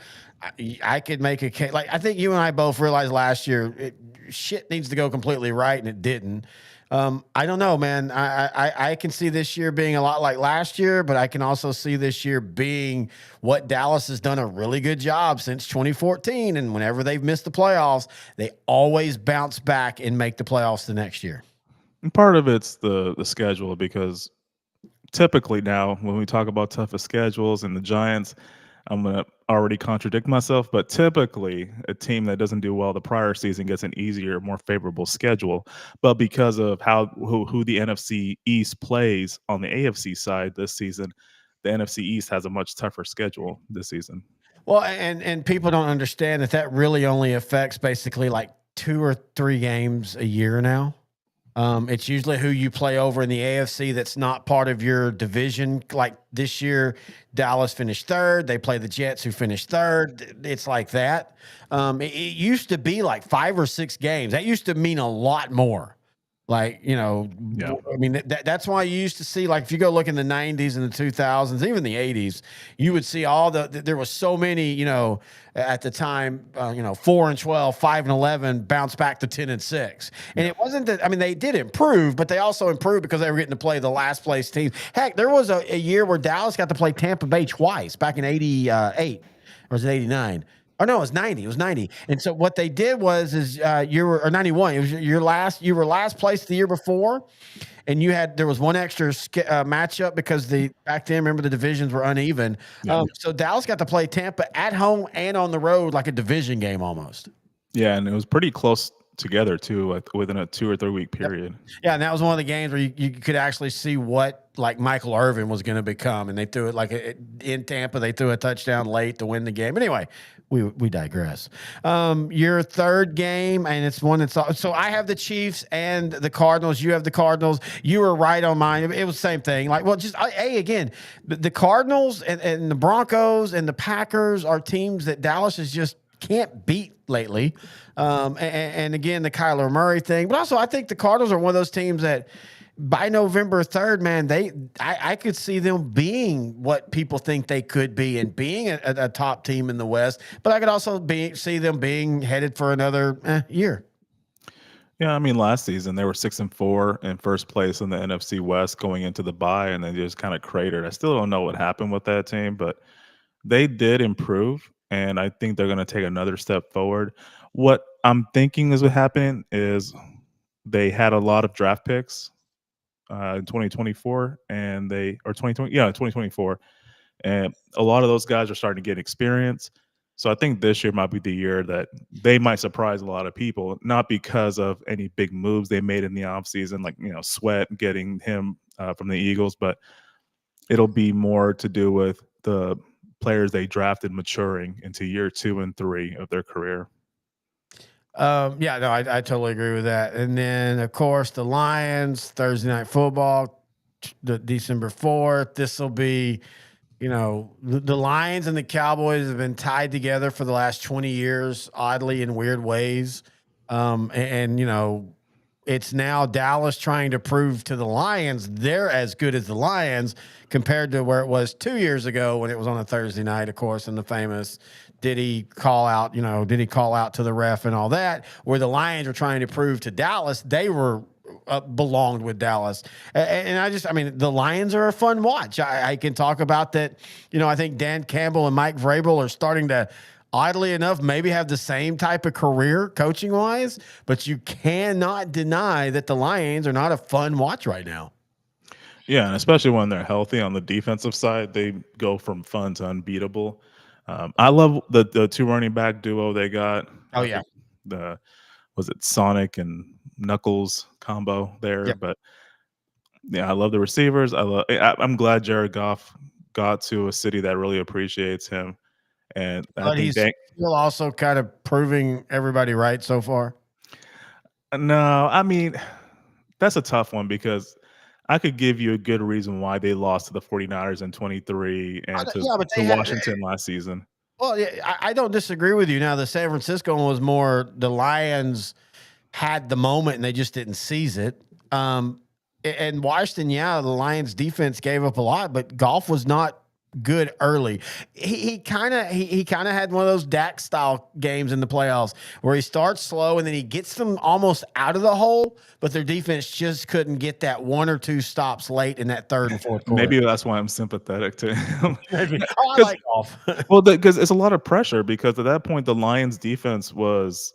I could make a case. Like, I think you and I both realized last year, shit needs to go completely right, and it didn't. I don't know, man. I can see this year being a lot like last year, but I can also see this year being what Dallas has done a really good job since 2014. And whenever they've missed the playoffs, they always bounce back and make the playoffs the next year. And part of it's the schedule, because typically now when we talk about toughest schedules and the Giants, I'm going to already contradict myself, but typically a team that doesn't do well the prior season gets an easier, more favorable schedule. But because of who the NFC East plays on the AFC side this season, the NFC East has a much tougher schedule this season. Well, and people don't understand that really only affects basically like 2 or 3 games a year now. It's usually who you play over in the AFC that's not part of your division. Like this year, Dallas finished 3rd. They play the Jets, who finished 3rd. It's like that. It used to be like 5 or 6 games. That used to mean a lot more. Like, I mean, that's why you used to see, like, if you go look in the 90s and the 2000s, even the 80s, you would see there was so many, at the time, 4 and 12, 5 and 11, bounce back to 10 and 6. And it wasn't that, I mean, they did improve, but they also improved because they were getting to play the last place teams. Heck, there was a year where Dallas got to play Tampa Bay twice back in 88, or was it 89? Oh no, it was 90. It was 90. And so what they did was you were or 91. It was you were last place the year before, and there was one extra matchup because back then, remember, the divisions were uneven. Yeah. So Dallas got to play Tampa at home and on the road like a division game almost. Yeah, and it was pretty close together too, like within a 2 or 3 week period. Yeah, and that was one of the games where you could actually see what like Michael Irvin was going to become, and they threw it in Tampa. They threw a touchdown late to win the game. Anyway, we digress. Your third game, and it's one that's so I have the Chiefs and the Cardinals. You have the Cardinals. You were right on mine. It was the same thing. Like, well, again, the Cardinals and the Broncos and the Packers are teams that Dallas has just can't beat lately. And again, the Kyler Murray thing, but also I think the Cardinals are one of those teams that by November 3rd, man, I could see them being what people think they could be and being a top team in the West, but I could also see them being headed for another year. Yeah, I mean, last season they were 6-4 in first place in the NFC West going into the bye, and they just kind of cratered. I still don't know what happened with that team, but they did improve, and I think they're going to take another step forward. What I'm thinking is what happening is they had a lot of draft picks in 2024 and 2024, and a lot of those guys are starting to get experience. So I think this year might be the year that they might surprise a lot of people, not because of any big moves they made in the offseason, like Sweat getting him from the Eagles, but it'll be more to do with the players they drafted maturing into year 2 and 3 of their career. Yeah, no, I totally agree with that. And then, of course, the Lions, Thursday Night Football, December 4th. This will be, the Lions and the Cowboys have been tied together for the last 20 years, oddly in weird ways. It's now Dallas trying to prove to the Lions they're as good as the Lions compared to where it was 2 years ago when it was on a Thursday night, of course, and the famous did he call out to the ref and all that, where the Lions were trying to prove to Dallas they were belonged with Dallas. And the Lions are a fun watch. I can talk about that. I think Dan Campbell and Mike Vrabel are starting to, oddly enough, maybe have the same type of career coaching wise, but you cannot deny that the Lions are not a fun watch right now. Yeah, and especially when they're healthy on the defensive side, they go from fun to unbeatable. I love the 2 running back duo they got. Oh yeah, was it Sonic and Knuckles combo there? Yep. But yeah, I love the receivers. I'm glad Jared Goff got to a city that really appreciates him. And I think still also kind of proving everybody right so far. No, I mean, that's a tough one because I could give you a good reason why they lost to the 49ers in 23 and to Washington last season. Well, yeah, I don't disagree with you. Now, the San Francisco one was more the Lions had the moment and they just didn't seize it. And Washington, the Lions defense gave up a lot, but Goff was not good early. He kind of had one of those Dak style games in the playoffs where he starts slow and then he gets them almost out of the hole, but their defense just couldn't get that 1 or 2 stops late in that third and fourth quarter. Maybe that's why I'm sympathetic to him. Maybe. I like Goff. Well, because it's a lot of pressure because at that point the Lions defense was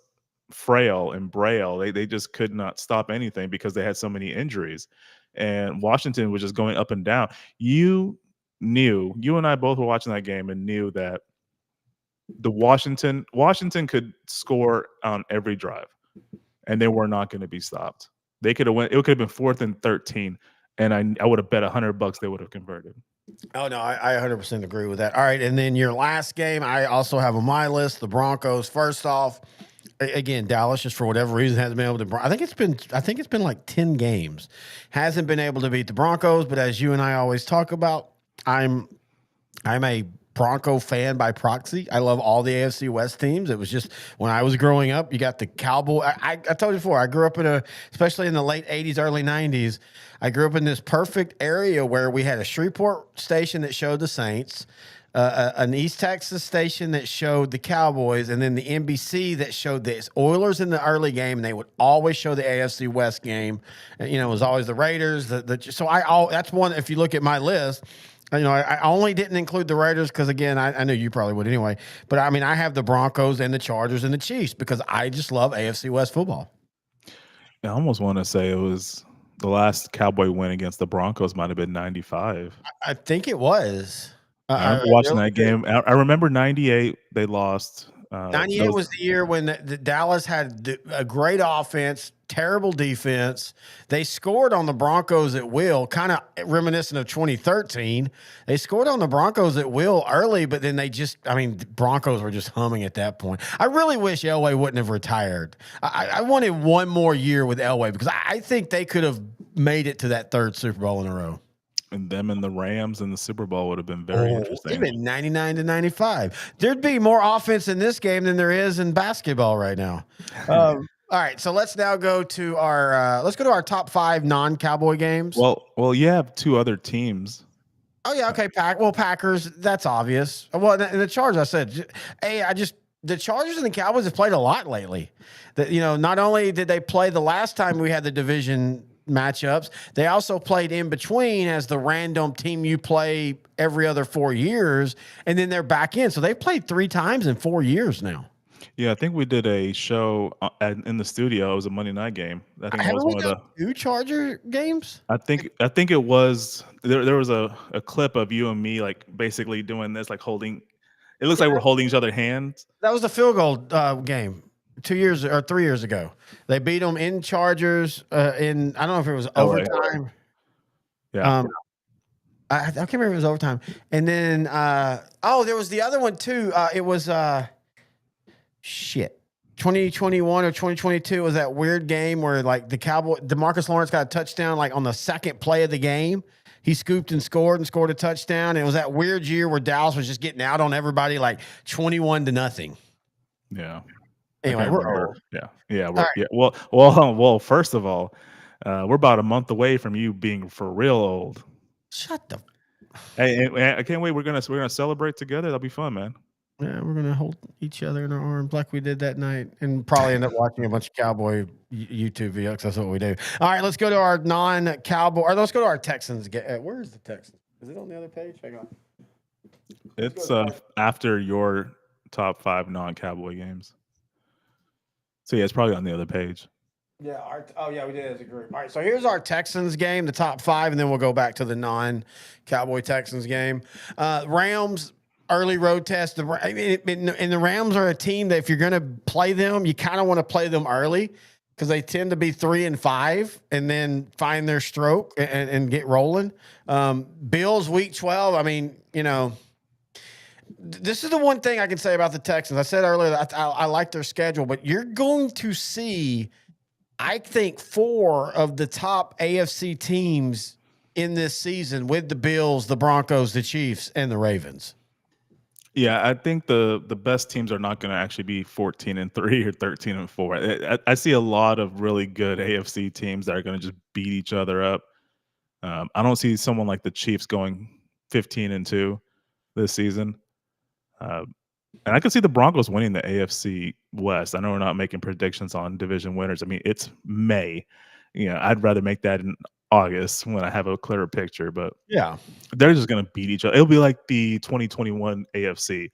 frail and braille. They just could not stop anything because they had so many injuries. And Washington was just going up and down. You and I both were watching that game and knew that the Washington could score on every drive and they were not going to be stopped. They could have went. It could have been 4th and 13, and I would have bet $100 they would have converted. Oh no, I 100% agree with that. All right, and then your last game, I also have on my list the Broncos. First off, again, Dallas just for whatever reason hasn't been able to. I think it's been like 10 games, hasn't been able to beat the Broncos. But as you and I always talk about, I'm a Bronco fan by proxy. I love all the AFC West teams. It was just when I was growing up, you got the Cowboy. I told you before, I grew up especially in the late 80s, early 90s, I grew up in this perfect area where we had a Shreveport station that showed the Saints, an East Texas station that showed the Cowboys, and then the NBC that showed the Oilers in the early game, and they would always show the AFC West game. And, it was always the Raiders. So that's one, if you look at my list, I only didn't include the Raiders because, again, I knew you probably would anyway. But, I mean, I have the Broncos and the Chargers and the Chiefs because I just love AFC West football. I almost want to say it was the last Cowboy win against the Broncos might have been 95. I think it was. I remember watching that game. I remember 98, they lost. 98 was the year when the Dallas had a great offense, terrible defense. They scored on the Broncos at will, kind of reminiscent of 2013. They scored on the Broncos at will early, but then the Broncos were just humming at that point. I really wish Elway wouldn't have retired. I wanted one more year with Elway because I think they could have made it to that third Super Bowl in a row. And them and the Rams in the Super Bowl would have been very interesting. Even 99-95. There'd be more offense in this game than there is in basketball right now. All right, so let's now go to our top 5 non-Cowboy games. Well, you have 2 other teams. Oh yeah, okay. Packers. That's obvious. Well, and the Chargers. I said, the Chargers and the Cowboys have played a lot lately. That not only did they play the last time we had the division matchups, they also played in between as the random team you play every other 4 years, and then they're back in. So they've played 3 times in 4 years now. Yeah, I think we did a show in the studio. It was a Monday night game. I think it was one of the 2 Charger games. I think it was there was a clip of you and me like basically doing this, like holding. It looks like we're holding each other hands. That was the field goal game 2 years or 3 years ago. They beat them in Chargers in, I don't know if it was overtime. Yeah. I can't remember if it was overtime. And then there was the other one too. It was 2021 or 2022 was that weird game where like DeMarcus Lawrence got a touchdown like on the second play of the game. He scooped and scored a touchdown. And it was that weird year where Dallas was just getting out on everybody like 21-0. Yeah. Anyway, we're old. Yeah. Well. First of all, we're about a month away from you being for real old. Shut the. Hey, I can't wait. We're gonna celebrate together. That'll be fun, man. Yeah, we're gonna hold each other in our arms like we did that night, and probably end up watching a bunch of Cowboy YouTube videos. That's what we do. All right, let's go to our non-Cowboy. Or let's go to our Texans. Where is the Texans? Is it on the other page? Hang on. It's after your top 5 non-Cowboy games. So yeah, it's probably on the other page. Yeah. We did it as a group. All right. So here's our Texans game, the top 5, and then we'll go back to the non-Cowboy Texans game. Rams early road test. And the Rams are a team that if you're going to play them, you kind of want to play them early because they tend to be 3-5 and then find their stroke and get rolling. Bills week 12. I mean, this is the one thing I can say about the Texans. I said earlier that I like their schedule, but you're going to see, I think, 4 of the top AFC teams in this season with the Bills, the Broncos, the Chiefs, and the Ravens. Yeah, I think the best teams are not going to actually be 14-3 or 13-4. I see a lot of really good AFC teams that are going to just beat each other up. I don't see someone like the Chiefs going 15-2 this season. And I can see the Broncos winning the AFC West. I know we're not making predictions on division winners. I mean, it's May. I'd rather make that in August when I have a clearer picture. But yeah, they're just going to beat each other. It'll be like the 2021 AFC,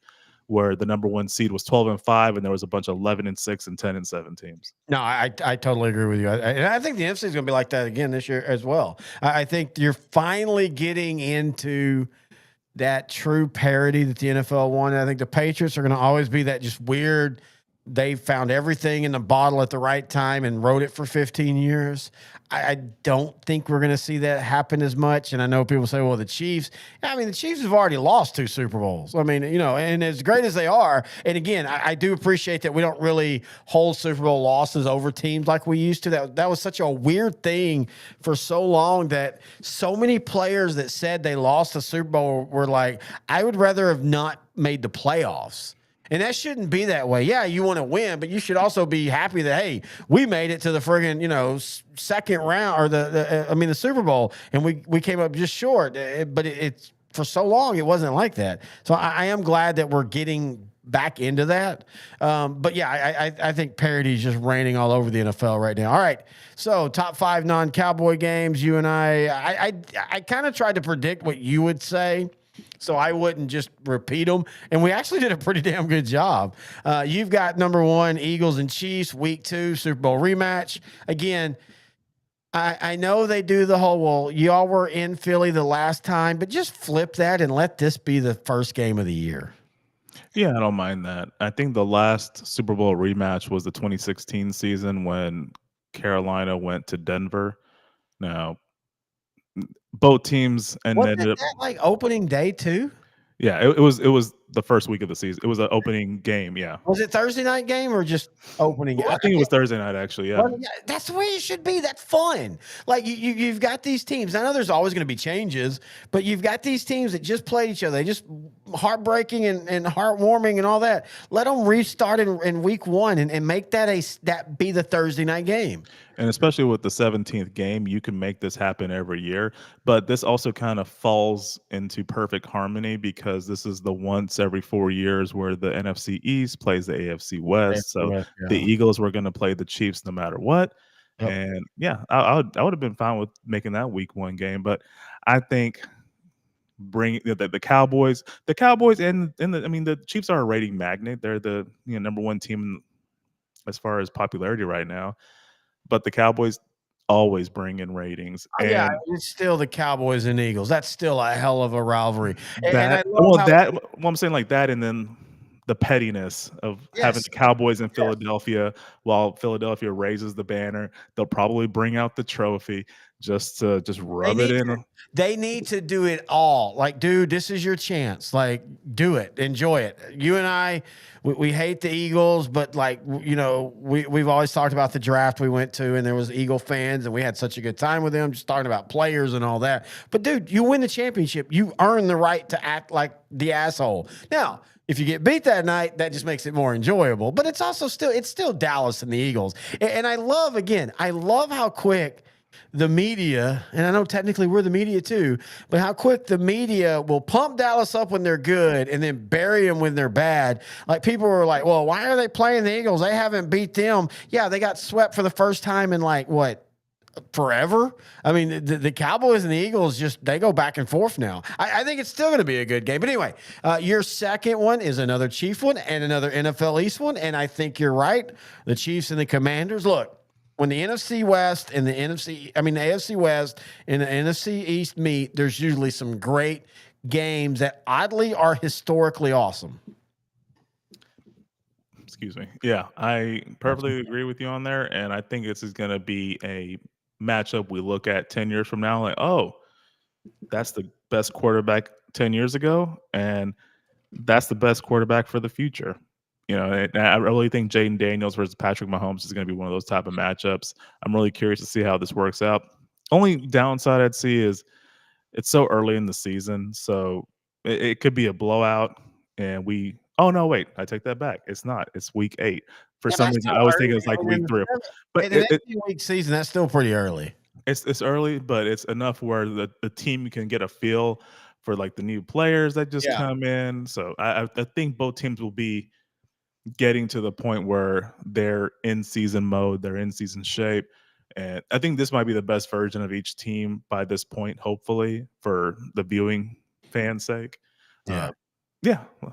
where the number 1 seed was 12-5, and there was a bunch of 11-6 and 10-7 teams. No, I totally agree with you. And I think the NFC is going to be like that again this year as well. I think you're finally getting into that true parity that the NFL wanted. I think the Patriots are going to always be that just weird. They found everything in the bottle at the right time and rode it for 15 years. I don't think we're going to see that happen as much. And I know people say, well, the Chiefs have already lost 2 Super Bowls. I mean, and as great as they are, and again, I do appreciate that we don't really hold Super Bowl losses over teams like we used to. That was such a weird thing for so long that so many players that said they lost the Super Bowl were like, I would rather have not made the playoffs. And that shouldn't be that way. Yeah, you want to win, but you should also be happy that, hey, we made it to the friggin', second round or the Super Bowl, and we came up just short. But it's for so long, it wasn't like that. So I am glad that we're getting back into that. But yeah, I think parity is just reigning all over the NFL right now. All right, so top 5 non-Cowboy games. You and I kind of tried to predict what you would say, so I wouldn't just repeat them. And we actually did a pretty damn good job. You've got number 1, Eagles and Chiefs, week 2, Super Bowl rematch. Again, I know they do the whole, well, y'all were in Philly the last time, but just flip that and let this be the first game of the year. Yeah, I don't mind that. I think the last Super Bowl rematch was the 2016 season when Carolina went to Denver. Now, both teams Wasn't ended up. that like opening day too? Yeah, it was the first week of the season. It was an opening game. Yeah, Was it Thursday night game or just opening? I think it was Thursday night actually. Yeah, Well, yeah, that's the way it should be. That's fun. Like you've got these teams. I know there's always going to be changes, but you've got these teams that just played each other. They just heartbreaking and heartwarming and all that. Let them restart in week 1 and make that be the Thursday night game. and especially with the 17th game, you can make this happen every year. But this also kind of falls into perfect harmony because this is the once every 4 years where the NFC East plays the AFC West. So West, the yeah. Eagles were going to play the Chiefs no matter what. Yep. And yeah, I would have been fine with making that week 1 game. But I think bring the Cowboys, and I mean the Chiefs are a rating magnet. They're the number 1 team as far as popularity right now. But the Cowboys always bring in ratings, Oh, yeah, and it's still the Cowboys and Eagles. That's still a hell of a rivalry. And I that love how well, I'm saying like that, and then the pettiness of having yes, the Cowboys in yes. Philadelphia while Philadelphia raises the banner. They'll probably bring out the trophy just to rub it in. They need to do it all. Like, dude, this is your chance. Like, do it. Enjoy it. You and I, we hate the Eagles, but like, we've always talked about the draft we went to, and there was Eagle fans, and we had such a good time with them, just talking about players and all that. But dude, you win the championship. You earn the right to act like the asshole. Now, if you get beat that night, that just makes it more enjoyable. But it's also still Dallas and the Eagles. And I love how quick the media, and I know technically we're the media too, but how quick the media will pump Dallas up when they're good and then bury them when they're bad. Like people were like, well, why are they playing the Eagles? They haven't beat them. Yeah, they got swept for the first time in like what? Forever. I mean, the Cowboys and the Eagles they go back and forth now. I think it's still going to be a good game. But anyway, your second one is another Chief one and another NFL East one. And I think you're right. The Chiefs and the Commanders. Look, when the NFC West and the AFC West and the NFC East meet, there's usually some great games that oddly are historically awesome. Excuse me. Yeah, I perfectly agree with you on there, and I think this is going to be a matchup we look at 10 years from now, like, oh, that's the best quarterback 10 years ago, and that's the best quarterback for the future. And I really think Jaden Daniels versus Patrick Mahomes is going to be one of those type of matchups. I'm really curious to see how this works out. Only downside I'd see is it's so early in the season, so it could be a blowout, and oh no, wait, I take that back. It's not. It's week 8. For some reason, I was thinking it's like week 3, but in an 18-week season, that's still pretty early. It's early, but it's enough where the team can get a feel for like the new players that just come in. So I think both teams will be getting to the point where they're in season mode, they're in season shape. And I think this might be the best version of each team by this point, hopefully, for the viewing fans' sake. Yeah,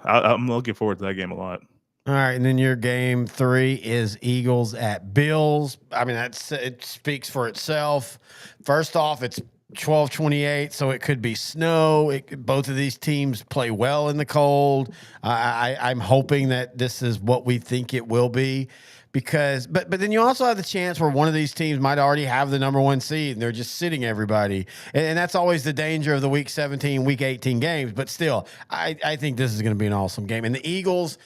I'm looking forward to that game a lot. All right, and then your game 3 is Eagles at Bills. I mean, it speaks for itself. First off, it's 12:28, so it could be snow. Both of these teams play well in the cold. I'm hoping that this is what we think it will be, because but then you also have the chance where one of these teams might already have the number 1 seed and they're just sitting everybody, and that's always the danger of the week 17, week 18 games. But still, I think this is going to be an awesome game. And the Eagles,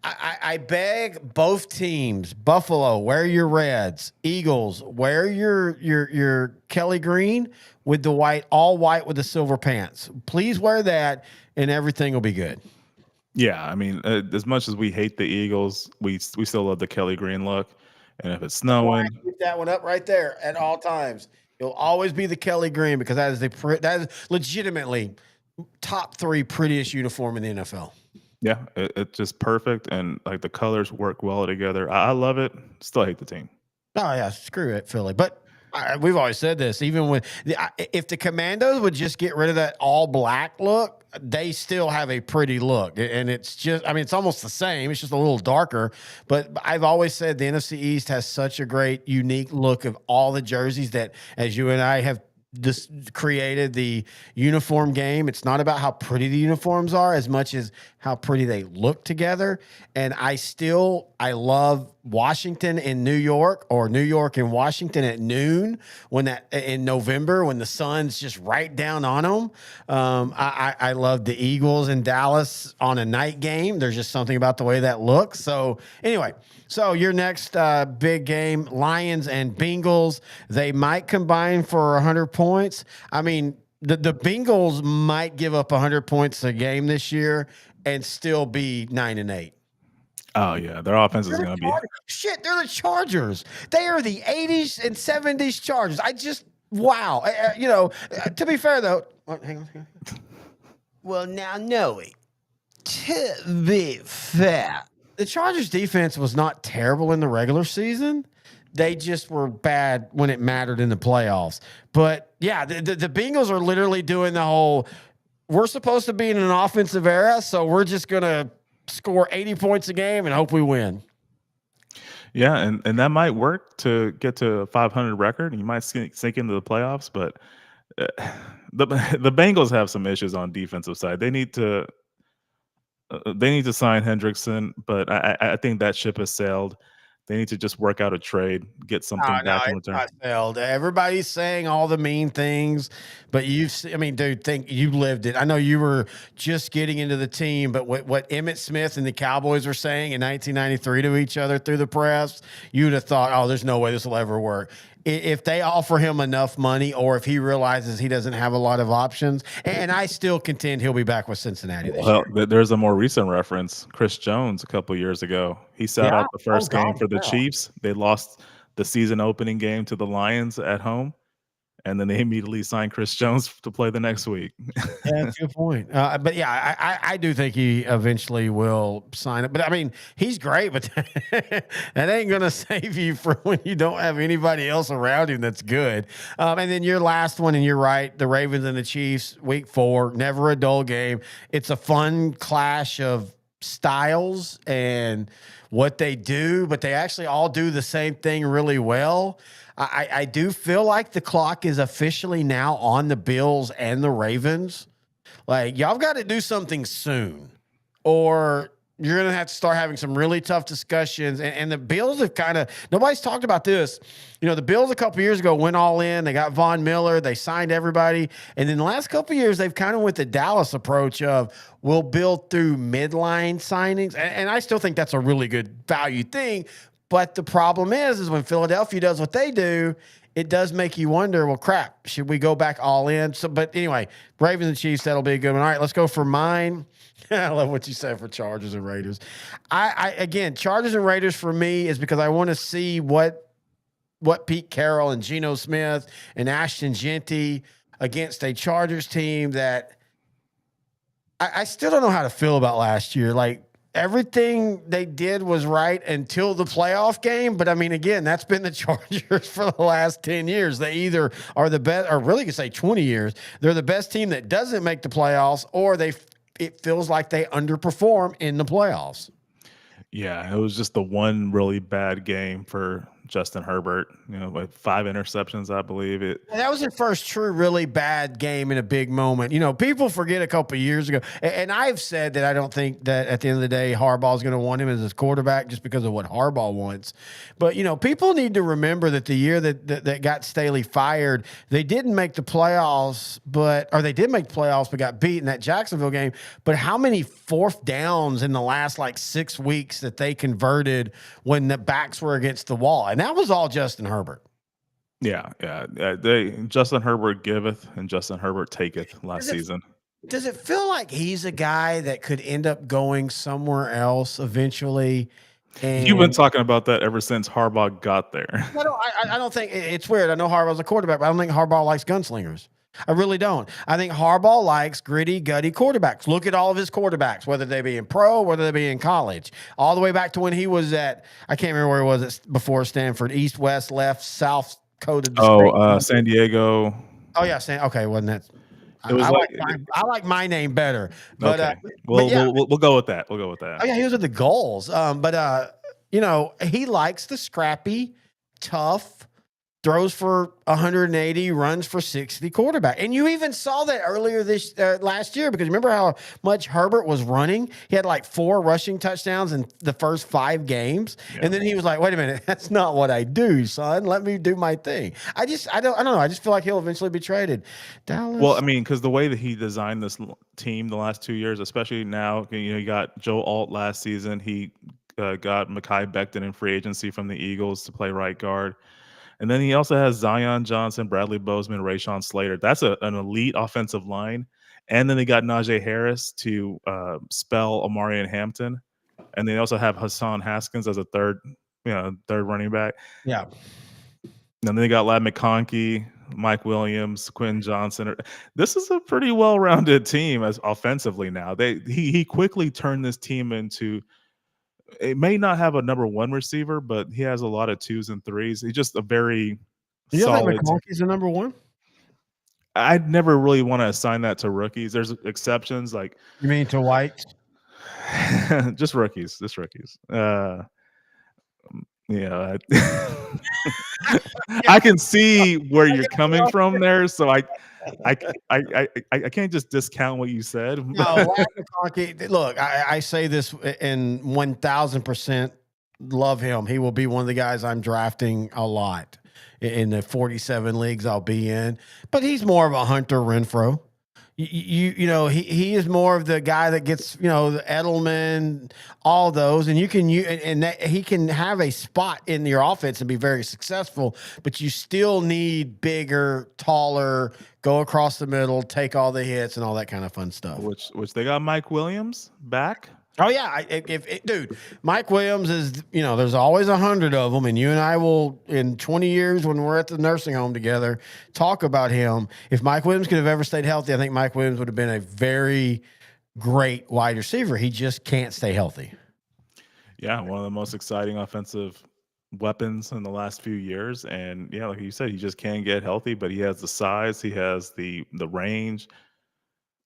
I beg both teams, Buffalo, wear your reds. Eagles, wear your Kelly green with the white, all white with the silver pants. Please wear that, and everything will be good. Yeah, I mean, as much as we hate the Eagles, we still love the Kelly green look. And if it's snowing, keep that one up right there at all times. It'll always be the Kelly green, because that is legitimately top 3 prettiest uniform in the NFL. Yeah, it's just perfect, and like the colors work well together. I love it. Still hate the team. Oh yeah, screw it, Philly. But we've always said this. Even when if the Commandos would just get rid of that all black look, they still have a pretty look, and it's just. I mean, it's almost the same. It's just a little darker. But I've always said the NFC East has such a great, unique look of all the jerseys that, as you and I have just created the uniform game. It's not about how pretty the uniforms are as much as how pretty they look together. And I love Washington and New York, or New York and Washington at noon when that in November when the sun's just right down on them. I love the Eagles in Dallas on a night game. There's just something about the way that looks. So anyway, so your next big game, Lions and Bengals, they might combine for 100 points. I mean, the Bengals might give up 100 points a game this year and still be 9-8. Oh yeah, their offense is going to be. Shit, they're the Chargers. They are the 80s and 70s Chargers. Wow. To be fair, though, hang on. Well, now, Noe, to be fair, the Chargers defense was not terrible in the regular season. They just were bad when it mattered in the playoffs. But yeah, the Bengals are literally doing the whole, we're supposed to be in an offensive era, so we're just going to score 80 points a game and hope we win. Yeah, and that might work to get to a 500 record. You might sink into the playoffs, but the Bengals have some issues on defensive side. They need to sign Hendrickson, but I think that ship has sailed. They need to just work out a trade, get something back in return. Failed. Everybody's saying all the mean things, but dude, think you lived it. I know you were just getting into the team, but what Emmitt Smith and the Cowboys were saying in 1993 to each other through the press, you'd have thought, oh, there's no way this will ever work. If they offer him enough money, or if he realizes he doesn't have a lot of options, and I still contend he'll be back with Cincinnati this year. There's a more recent reference. Chris Jones a couple years ago, he sat out the first game for the Chiefs. They lost the season opening game to the Lions at home, and then they immediately signed Chris Jones to play the next week. Yeah, that's a good point. But yeah, I do think he eventually will sign it. But I mean, he's great, but that ain't going to save you from when you don't have anybody else around him that's good. And then your last one, and you're right, the Ravens and the Chiefs, week 4, never a dull game. It's a fun clash of styles and what they do, but they actually all do the same thing really well. I do feel like the clock is officially now on the Bills and the Ravens. Like, y'all got to do something soon, or you're going to have to start having some really tough discussions. And the Bills have nobody's talked about this. The Bills a couple years ago went all in. They got Von Miller. They signed everybody. And then the last couple years, they've kind of went the Dallas approach of we'll build through midline signings. And I still think that's a really good value thing. But the problem is when Philadelphia does what they do, it does make you wonder, well, crap, should we go back all in? But anyway, Ravens and Chiefs, that'll be a good one. All right, let's go for mine. I love what you said for Chargers and Raiders. Again, Chargers and Raiders for me is because I want to see what Pete Carroll and Geno Smith and Ashton Genty against a Chargers team that I still don't know how to feel about last year. Like, everything they did was right until the playoff game. But I mean, again, that's been the Chargers for the last 10 years. They either are the best, or really could say 20 years. They're the best team that doesn't make the playoffs, or it feels like they underperform in the playoffs. Yeah, it was just the one really bad game for Justin Herbert, like 5 interceptions, I believe it. That was their first true, really bad game in a big moment. People forget a couple of years ago, and I've said that I don't think that at the end of the day, Harbaugh is going to want him as his quarterback just because of what Harbaugh wants. But, people need to remember that the year that got Staley fired, they didn't make the playoffs, or they did make the playoffs, but got beat in that Jacksonville game. But how many fourth downs in the last 6 weeks that they converted when the backs were against the wall? And that was all Justin Herbert. Yeah. Justin Herbert giveth and Justin Herbert taketh last season. Does it feel like he's a guy that could end up going somewhere else eventually? And you've been talking about that ever since Harbaugh got there. I don't think it's weird. I know Harbaugh's a quarterback, but I don't think Harbaugh likes gunslingers. I really don't. I think Harbaugh likes gritty, gutty quarterbacks. Look at all of his quarterbacks, whether they be in pro, whether they be in college, all the way back to when he was at, I can't remember where he was before Stanford, east, west, left, south coded the state. San Diego. Oh yeah, okay, wasn't that? It was I like my name better, but okay. but yeah, We'll go with that. We'll go with that. oh yeah, he was with the goals. But he likes the scrappy, tough, throws for 180, runs for 60 quarterback. And you even saw that earlier this last year, because remember how much Herbert was running? He had like 4 rushing touchdowns in the first 5 games. Yeah. And then he was like, wait a minute, that's not what I do, son. Let me do my thing. I don't know. I just feel like he'll eventually be traded. Dallas. Well, I mean, because the way that he designed this team the last 2 years, especially now, you got Joe Alt last season. He got Mekhi Becton in free agency from the Eagles to play right guard. And then he also has Zion Johnson, Bradley Bozeman, Rashawn Slater. That's an elite offensive line. And then they got Najee Harris to spell Omarion Hampton. And they also have Hassan Haskins as a third running back. Yeah. And then they got Ladd McConkey, Mike Williams, Quinn Johnson. This is a pretty well-rounded team as offensively now. He quickly turned this team into – it may not have a number 1 receiver, but he has a lot of 2s and 3s. He's just a very solid. You think McConkey's the number 1? I'd never really want to assign that to rookies. There's exceptions, like you mean to whites? just rookies. Yeah, I can see where you're coming from there, so I can't just discount what you said. No, look, I say this in 1,000% love him. He will be one of the guys I'm drafting a lot in the 47 leagues I'll be in. But he's more of a Hunter Renfrow. He is more of the guy that gets, the Edelman, all those, and he can have a spot in your offense and be very successful, but you still need bigger, taller, go across the middle, take all the hits and all that kind of fun stuff. Which they got Mike Williams back. Oh yeah, dude, Mike Williams is, there's always 100 of them, and you and I will, in 20 years when we're at the nursing home together, talk about him. If Mike Williams could have ever stayed healthy, I think Mike Williams would have been a very great wide receiver. He just can't stay healthy. Yeah, one of the most exciting offensive weapons in the last few years, and yeah, like you said, he just can't get healthy, but he has the size, he has the range.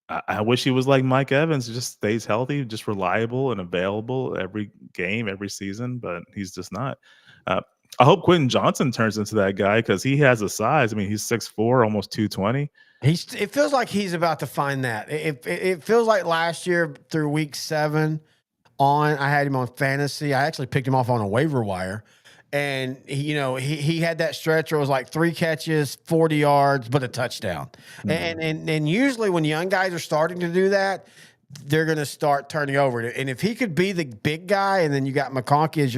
I wish he was like Mike Evans, just stays healthy, just reliable and available every game, every season, but he's just not. I hope Quentin Johnson turns into that guy, because he has a size. I mean, he's 6'4", almost 220. It feels like he's about to find that. It feels like last year through week 7 on, I had him on fantasy. I actually picked him off on a waiver wire. And he had that stretch where it was like 3 catches, 40 yards, but a touchdown. Mm-hmm. And usually when young guys are starting to do that, they're going to start turning over. And if he could be the big guy, and then you got McConkey as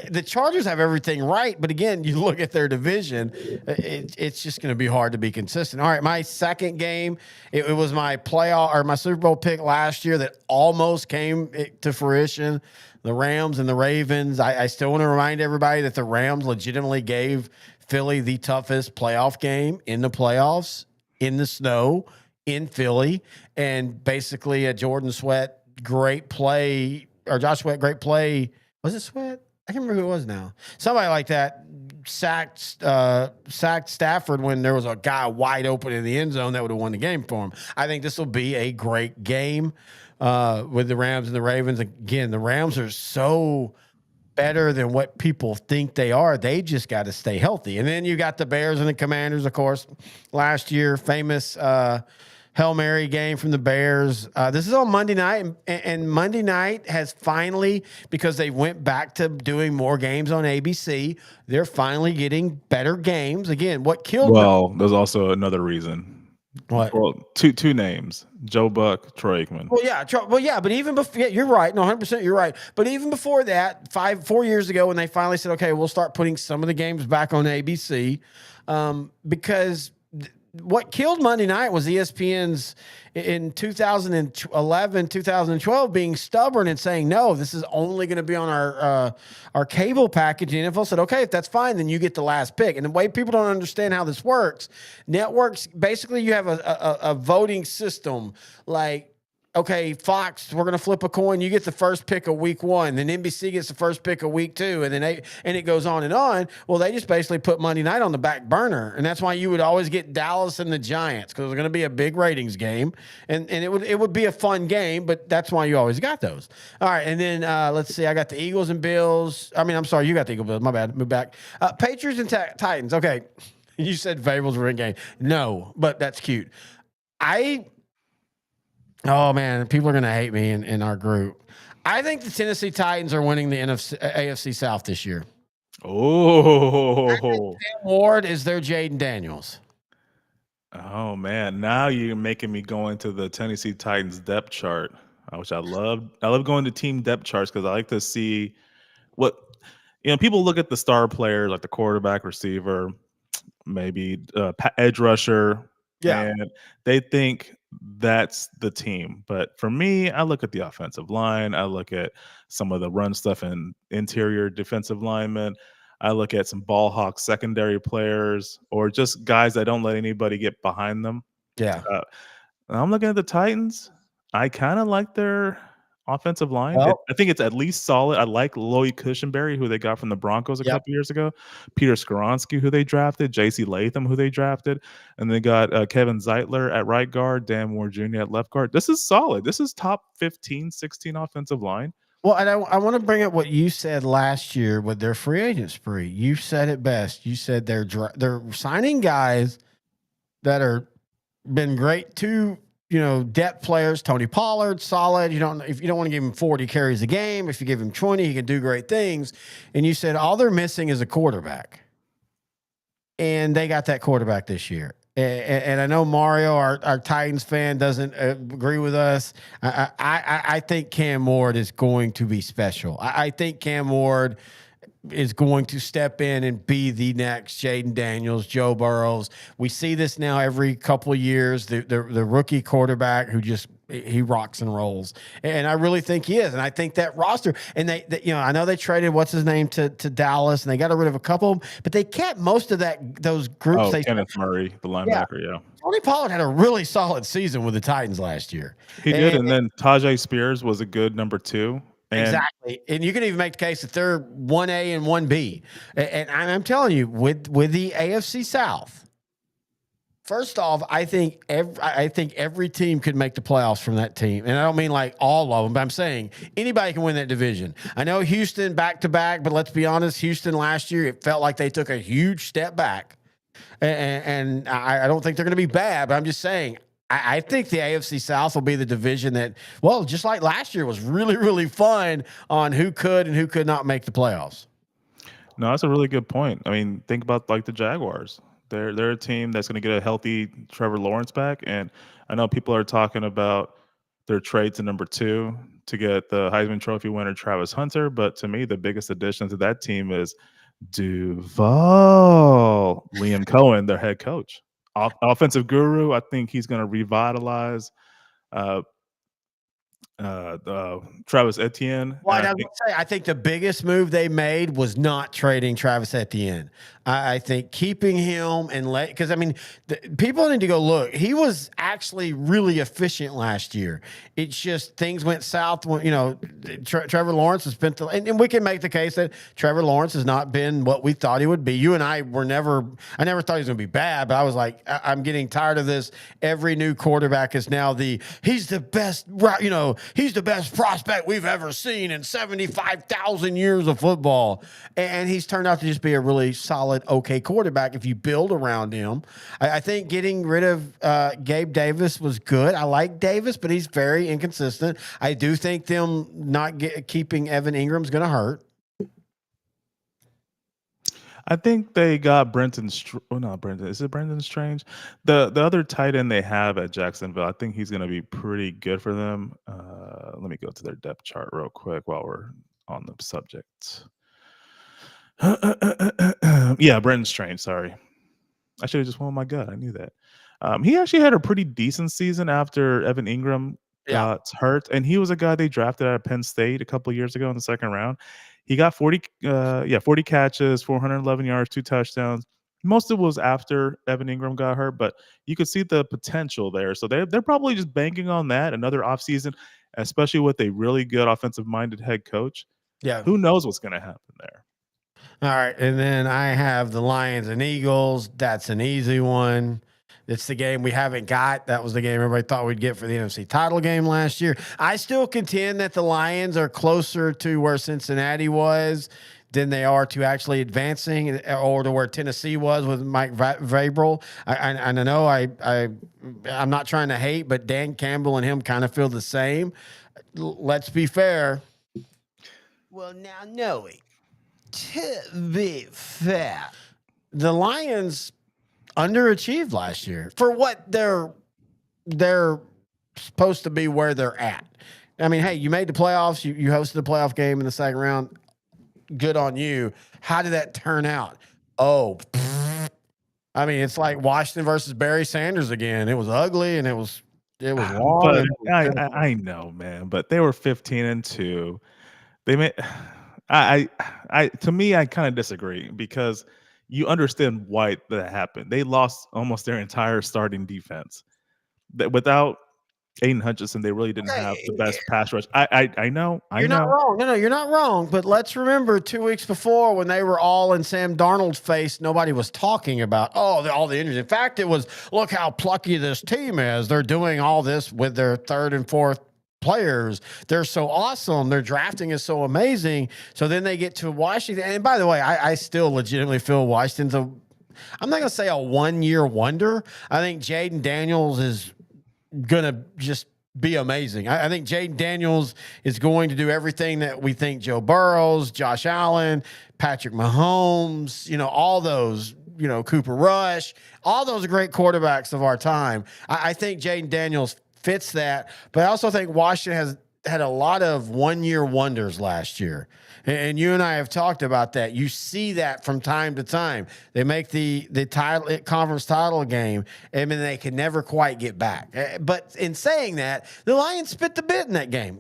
the Chargers have everything right, but again, you look at their division, it's just going to be hard to be consistent. All right, my second game, it was my playoff or my Super Bowl pick last year that almost came to fruition. The Rams and the Ravens. I still want to remind everybody that the Rams legitimately gave Philly the toughest playoff game in the playoffs, in the snow, in Philly. And basically a Jordan Sweat, great play, or Josh Sweat, great play. Was it Sweat? I can't remember who it was now. Somebody like that sacked Stafford when there was a guy wide open in the end zone that would have won the game for him. I think this will be a great game. With the Rams and the Ravens. Again, the Rams are so better than what people think they are. They just got to stay healthy. And then you got the Bears and the Commanders, of course. Last year, famous Hail Mary game from the Bears. This is on Monday night, and Monday night has finally, because they went back to doing more games on ABC, they're finally getting better games. Again, what killed them? There's also another reason. What? Well, two names: Joe Buck, Troy Aikman. Well, yeah, but even before, you're right. No, 100%, you're right. But even before that, 4 years ago, when they finally said, "Okay, we'll start putting some of the games back on ABC," because what killed Monday night was ESPN's in 2011, 2012 being stubborn and saying, no, this is only going to be on our cable package. And NFL said, okay, if that's fine, then you get the last pick. And the way people don't understand how this works, networks, basically you have a voting system like, okay, Fox, we're going to flip a coin. You get the first pick of week 1. Then NBC gets the first pick of week 2. And then it goes on and on. Well, they just basically put Monday night on the back burner. And that's why you would always get Dallas and the Giants, because it was going to be a big ratings game. And it would be a fun game, but that's why you always got those. All right. And then let's see. I got the Eagles and Bills. I mean, I'm sorry. You got the Eagles Bills. My bad. Move back. Patriots and Titans. Okay. You said Fables were in game. No, but that's cute. Oh, man, people are going to hate me in our group. I think the Tennessee Titans are winning the AFC South this year. Oh, Cam Ward is their Jaden Daniels. Oh, man. Now you're making me go into the Tennessee Titans depth chart, which I love. I love going to team depth charts because I like to see what, people look at the star players like the quarterback, receiver, maybe edge rusher. Yeah. And they think that's the team. But for me, I look at the offensive line. I look at some of the run stuff and interior defensive linemen. I look at some ball hawk secondary players or just guys that don't let anybody get behind them. Yeah. I'm looking at the Titans. I kind of like their offensive line. Well, I think it's at least solid. I like Lloyd Cushenberry, who they got from the Broncos a couple years ago. Peter Skoronski, who they drafted. J.C. Latham, who they drafted. And they got Kevin Zeitler at right guard. Dan Moore Jr. at left guard. This is solid. This is top 15, 16 offensive line. Well, and I want to bring up what you said last year with their free agent spree. You said it best. You said they're signing guys that are been great too. Depth players. Tony Pollard, solid. If you don't want to give him 40 carries a game, if you give him 20, he can do great things. And you said all they're missing is a quarterback, and they got that quarterback this year. And I know Mario, our Titans fan, doesn't agree with us. I think Cam Ward is going to be special. I think Cam Ward is going to step in and be the next Jaden Daniels, Joe Burrows. We see this now every couple of years. The rookie quarterback who just he rocks and rolls, and I really think he is. And I think that roster, and they I know they traded what's his name to Dallas, and they got rid of a couple of them, but they kept most of those groups. Kenneth Murray, the linebacker, yeah. Tony Pollard had a really solid season with the Titans last year. He did, and then Tajay Spears was a good number 2. Exactly. And you can even make the case that they're 1A and 1B. And I'm telling you, with the AFC South, first off, I think every team could make the playoffs from that team. And I don't mean like all of them, but I'm saying anybody can win that division. I know Houston back-to-back, but let's be honest, Houston last year, it felt like they took a huge step back. And I don't think they're going to be bad, but I'm just saying, I think the AFC South will be the division that, well, just like last year, was really, really fun on who could and who could not make the playoffs. No, that's a really good point. I mean, think about like the Jaguars. They're a team that's going to get a healthy Trevor Lawrence back, and I know people are talking about their trade to number 2 to get the Heisman Trophy winner Travis Hunter, but to me, the biggest addition to that team is Duval, Liam Cohen, their head coach. Offensive guru. I think he's going to revitalize Travis Etienne. Well, I think the biggest move they made was not trading Travis Etienne. I think keeping him and because I mean, people need to go look. He was actually really efficient last year. It's just things went south when Trevor Lawrence has been and we can make the case that Trevor Lawrence has not been what we thought he would be. You and I were never. I never thought he was going to be bad, but I was like, I'm getting tired of this. Every new quarterback is now he's the best. He's the best prospect we've ever seen in 75,000 years of football, and he's turned out to just be a really solid, okay quarterback if you build around him. I think getting rid of Gabe Davis was good. I like Davis, but he's very inconsistent. I do think them not keeping Evan Ingram's going to hurt. I think they got Brenton. Not Brenton. Is it Brenton Strange? The other tight end they have at Jacksonville. I think he's going to be pretty good for them. Let me go to their depth chart real quick while we're on the subject. Yeah, Brenton Strange. Sorry, I should have just went with my gut. I knew that. He actually had a pretty decent season after Evan Ingram Yeah. got hurt, and he was a guy they drafted out of Penn State a couple years ago in the second round. He got 40 catches, 411 yards, 2 touchdowns. Most of it was after Evan Ingram got hurt, but you could see the potential there. So they're probably just banking on that another offseason, especially with a really good offensive-minded head coach. Yeah. Who knows what's going to happen there? All right. And then I have the Lions and Eagles. That's an easy one. It's the game we haven't got. That was the game everybody thought we'd get for the NFC title game last year. I still contend that the Lions are closer to where Cincinnati was than they are to actually advancing, or to where Tennessee was with Mike Vrabel. I know I'm not trying to hate, but Dan Campbell and him kind of feel the same. Let's be fair. Well, now knowing, to be fair, the Lions underachieved last year for what they're supposed to be where they're at. I mean, hey, you made the playoffs. You hosted a playoff game in the second round. Good on you. How did that turn out? Oh, I mean, it's like Washington versus Barry Sanders again. It was ugly and it was long. But and it was I know, man. But they were 15-2. They made I to me, I kind of disagree because you understand why that happened. They lost almost their entire starting defense. That without Aiden Hutchinson, they really didn't have the best pass rush. I know. You're not wrong. No, you're not wrong. But let's remember 2 weeks before when they were all in Sam Darnold's face, nobody was talking about, all the injuries. In fact, it was, look how plucky this team is. They're doing all this with their third and fourth players. They're so awesome. Their drafting is so amazing. So then they get to Washington. And by the way, I still legitimately feel Washington's I'm not going to say a 1-year wonder. I think Jaden Daniels is going to just be amazing. I think Jaden Daniels is going to do everything that we think Joe Burrows, Josh Allen, Patrick Mahomes, all those, Cooper Rush, all those great quarterbacks of our time. I think Jaden Daniels fits that, but I also think Washington has had a lot of 1-year wonders last year. And you and I have talked about that. You see that from time to time. They make the title conference title game, and then they can never quite get back. But in saying that, the Lions spit the bit in that game.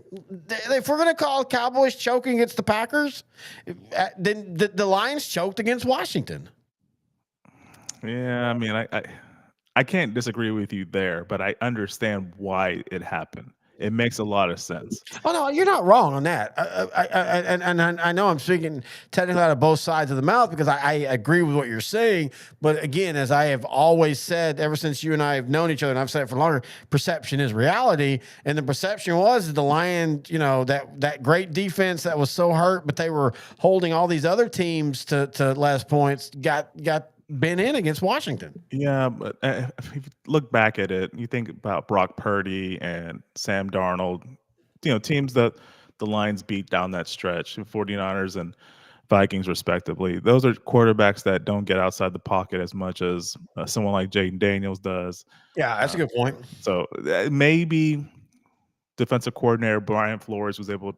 If we're going to call Cowboys choking against the Packers, then the Lions choked against Washington. Yeah, I mean, I can't disagree with you there, but I understand why it happened. It makes a lot of sense. Oh no, you're not wrong on that. I know I'm speaking technically out of both sides of the mouth because I agree with what you're saying. But again, as I have always said, ever since you and I have known each other, and I've said it for longer, perception is reality. And the perception was the Lions, that great defense that was so hurt, but they were holding all these other teams to less points. Got been in against Washington. Yeah, but if you look back at it, you think about Brock Purdy and Sam Darnold, teams that the Lions beat down that stretch, 49ers and Vikings respectively. Those are quarterbacks that don't get outside the pocket as much as someone like Jaden Daniels does. Yeah, that's a good point. So maybe defensive coordinator Brian Flores was able.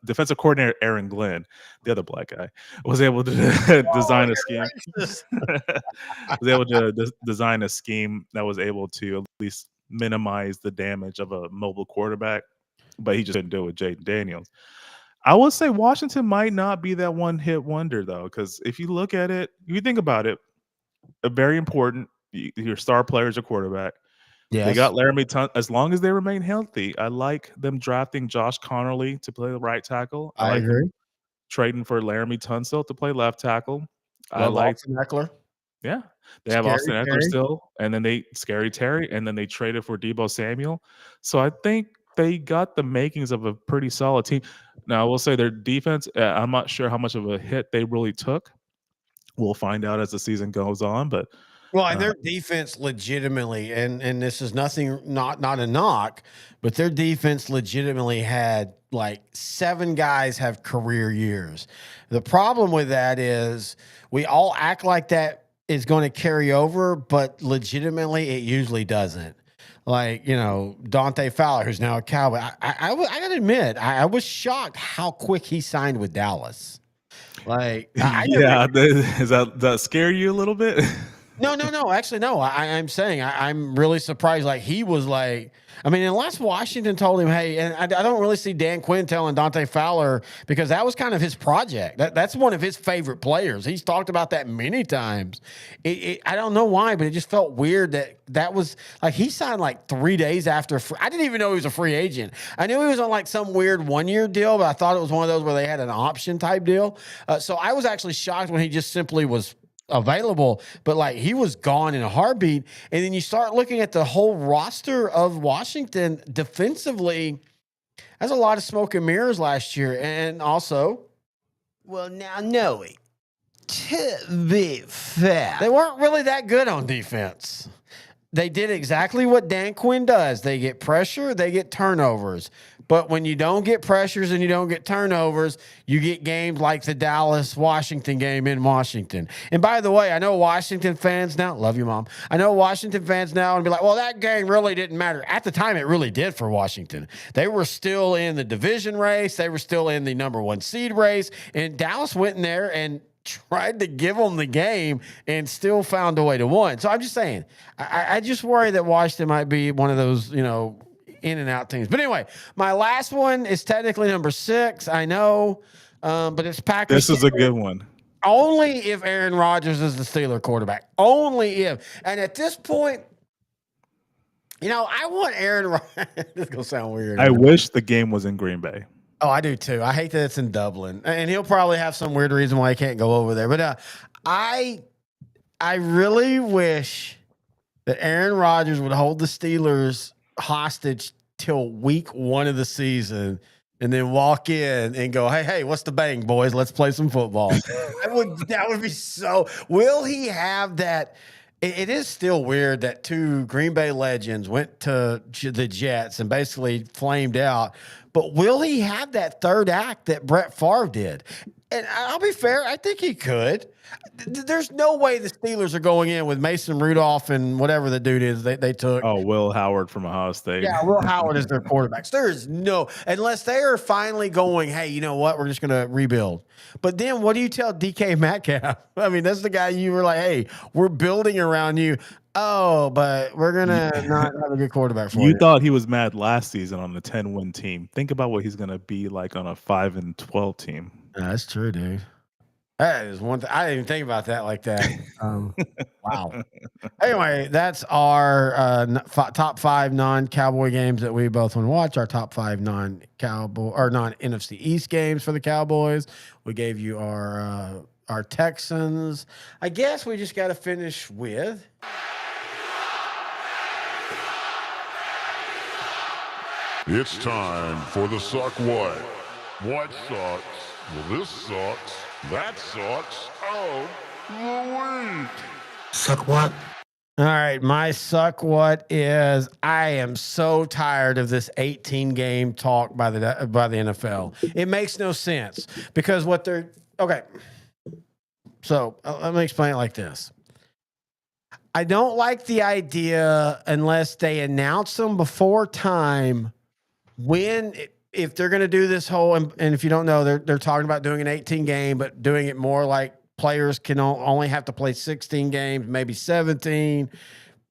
Defensive coordinator Aaron Glenn, the other black guy, was able to design a scheme. Was able to design a scheme that was able to at least minimize the damage of a mobile quarterback, but he just didn't do it with Jaden Daniels. I would say Washington might not be that one-hit wonder though, because if you look at it, if you think about it, a very important. Your star player is a quarterback. Yes. They got Laramie as long as they remain healthy. I like them drafting Josh Connerly to play the right tackle. I like agree. them trading for Laramie Tunsil to play left tackle. I Love like Austin Eckler. Yeah. They have Scary Austin Eckler Terry. still, and then Scary Terry, and then they traded for Deebo Samuel. So I think they got the makings of a pretty solid team. Now, I will say their defense, I'm not sure how much of a hit they really took. We'll find out as the season goes on, but Well, and their defense legitimately, and this is nothing, not a knock, but their defense legitimately had like 7 guys have career years. The problem with that is we all act like that is going to carry over, but legitimately it usually doesn't. Like, Dante Fowler, who's now a Cowboy. I got to admit, I was shocked how quick he signed with Dallas. Like, does that scare you a little bit? No. Actually, no. I'm saying I'm really surprised. Like he was like, I mean, unless Washington told him, hey, and I don't really see Dan Quinn telling Dante Fowler because that was kind of his project. That's one of his favorite players. He's talked about that many times. I don't know why, but it just felt weird that was like he signed like 3 days after. I didn't even know he was a free agent. I knew he was on like some weird 1-year deal, but I thought it was one of those where they had an option type deal. So I was actually shocked when he just simply was available, but like he was gone in a heartbeat. And then you start looking at the whole roster of Washington defensively. That's a lot of smoke and mirrors last year. And also, well, now knowing, to be fair, they weren't really that good on defense. They did exactly what Dan Quinn does. They get pressure, they get turnovers. But when you don't get pressures and you don't get turnovers, you get games like the Dallas-Washington game in Washington. And by the way, I know Washington fans now, love you, Mom. I know Washington fans now and be like, well, that game really didn't matter. At the time, it really did for Washington. They were still in the division race. They were still in the number 1 seed race. And Dallas went in there and tried to give them the game and still found a way to win. So I'm just saying, I just worry that Washington might be one of those, in and out teams. But anyway, my last one is technically number 6. I know, but it's Packers. This is a good one. Only if Aaron Rodgers is the Steeler quarterback. Only if. And at this point, I want Aaron Rodgers. This is going to sound weird. I wish the game was in Green Bay. Oh, I do too. I hate that it's in Dublin, and he'll probably have some weird reason why he can't go over there. But I really wish that Aaron Rodgers would hold the Steelers hostage till week 1 of the season, and then walk in and go, "Hey, what's the bang, boys? Let's play some football." That would be so. Will he have that? It is still weird that 2 Green Bay legends went to the Jets and basically flamed out. But will he have that third act that Brett Favre did? And I'll be fair, I think he could. There's no way the Steelers are going in with Mason Rudolph and whatever the dude is they took. Oh, Will Howard from Ohio State. Yeah, Will Howard is their quarterback. So there is no, unless they are finally going, hey, you know what? We're just going to rebuild. But then what do you tell DK Metcalf? I mean, that's the guy you were like, hey, we're building around you. Oh, but we're going to not have a good quarterback for you. You thought he was mad last season on the 10-win team. Think about what he's going to be like on a 5-12 team. That's true, dude. That is one thing. I didn't even think about that like that. Wow. Anyway, that's our top 5 non-Cowboy games that we both want to watch. Our top 5 non-Cowboy or non-NFC East games for the Cowboys. We gave you our Texans. I guess we just got to finish with. It's time for the Suck What. What sucks? Well, this sucks. That sucks. Oh, the week. Suck what? All right, my suck what is I am so tired of this 18-game talk by the NFL. It makes no sense because what they're okay. So let me explain it like this. I don't like the idea unless they announce them before time when if they're going to do this whole and if you don't know they're talking about doing an 18 game but doing it more like players can only have to play 16 games, maybe 17.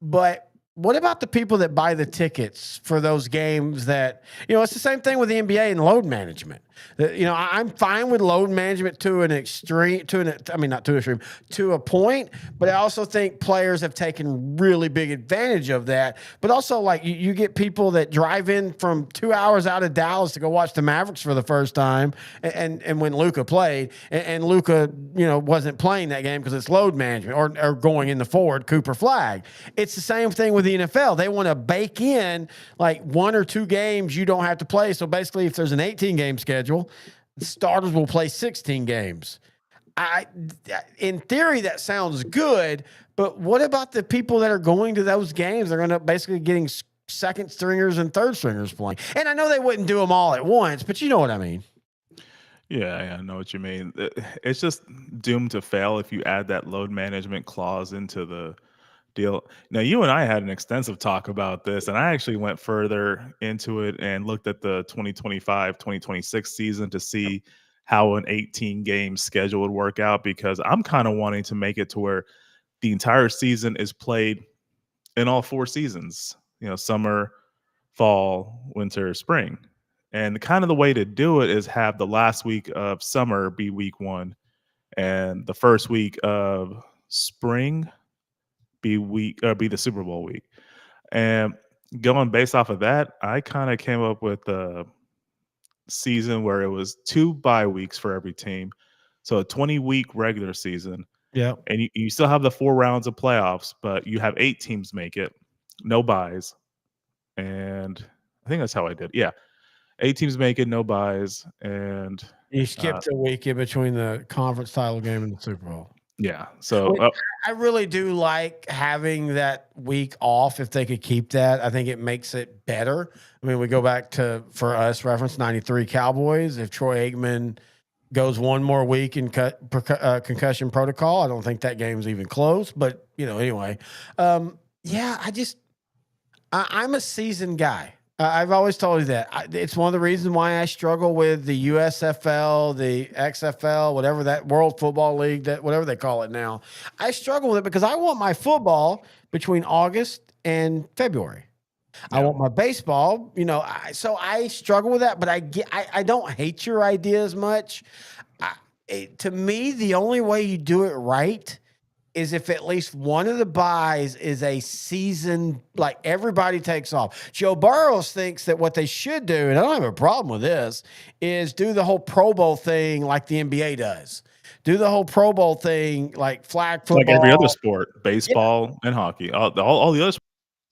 But what about the people that buy the tickets for those games that, it's the same thing with the NBA and load management. I'm fine with load management to an extreme, not to an extreme, to a point, but I also think players have taken really big advantage of that. But also, like, you get people that drive in from 2 hours out of Dallas to go watch the Mavericks for the first time, and when Luka played, and Luka, wasn't playing that game because it's load management or going in the forward Cooper flag. It's the same thing with the NFL. They want to bake in like 1 or 2 games you don't have to play. So basically, if there's an 18-game schedule, the starters will play 16 games. In theory, that sounds good, but what about the people that are going to those games? They're going to basically getting second stringers and third stringers playing. And I know they wouldn't do them all at once, but you know what I mean. Yeah, I know what you mean. It's just doomed to fail if you add that load management clause into the deal. Now, you and I had an extensive talk about this, and I actually went further into it and looked at the 2025-2026 season to see how an 18-game schedule would work out, because I'm kind of wanting to make it to where the entire season is played in all 4 seasons, summer, fall, winter, spring. And kind of the way to do it is have the last week of summer be week 1 and the first week of spring be the Super Bowl week. And going based off of that, I kind of came up with a season where it was 2 bye weeks for every team. So a 20-week regular season. Yeah. And you still have the 4 rounds of playoffs, but you have 8 teams make it, no buys. And I think that's how I did. Yeah. 8 teams make it, no buys. And You skipped a week in between the conference title game and the Super Bowl. yeah. So I really do like having that week off if they could keep that. I think it makes it better. I mean, we go back to, for us, reference 93 Cowboys. If Troy Aikman goes one more week in concussion protocol, I don't think that game's even close. But, anyway. Yeah, I'm a seasoned guy. I've always told you that. It's one of the reasons why I struggle with the USFL, the XFL, whatever that World Football League, that whatever they call it now. I struggle with it because I want my football between August and February. Yeah. I want my baseball, so I struggle with that, but I don't hate your idea as much. To me, the only way you do it right is if at least one of the buys is a season, like everybody takes off. Joe Burrows thinks that what they should do, and I don't have a problem with this, is do the whole Pro Bowl thing like the NBA does. Do the whole Pro Bowl thing like flag football. Like every other sport, baseball and hockey. All the other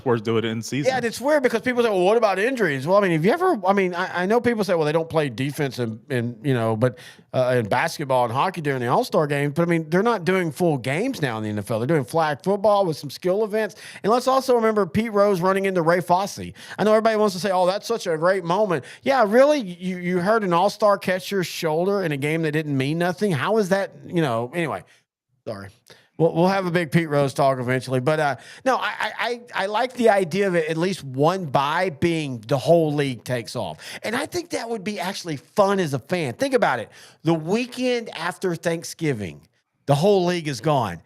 sports do it in season. Yeah, and it's weird because people say, well, what about injuries? Well, I mean, have you ever, I know people say, well, they don't play defense but in basketball and hockey during the All-Star games, but I mean, they're not doing full games now in the NFL. They're doing flag football with some skill events. And let's also remember Pete Rose running into Ray Fosse. I know everybody wants to say, oh, that's such a great moment. Yeah, really? You heard an All-Star catcher's shoulder in a game that didn't mean nothing? How is that, anyway, sorry. We'll have a big Pete Rose talk eventually, but no, I like the idea of it, at least one bye being the whole league takes off, and I think that would be actually fun as a fan. Think about it: the weekend after Thanksgiving, the whole league is gone,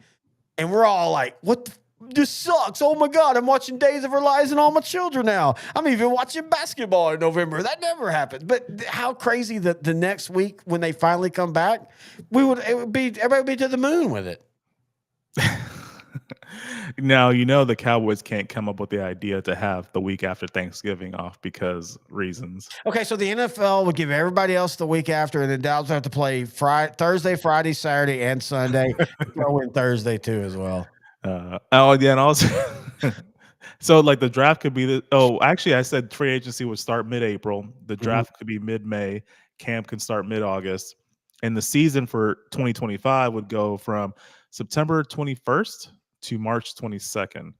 and we're all like, "What? This sucks! Oh my God, I'm watching Days of Our Lives and all my children now. I'm even watching basketball in November. That never happened. But how crazy that the next week when they finally come back, everybody would be to the moon with it." Now, the Cowboys can't come up with the idea to have the week after Thanksgiving off because reasons. Okay, so the NFL would give everybody else the week after, and then Dallas would have to play Thursday, Friday, Saturday, and Sunday. Throw in Thursday too as well. And also, so like the draft could be actually I said free agency would start mid-April. The draft could be mid-May. Camp can start mid-August, and the season for 2025 would go from September 21st to March 22nd.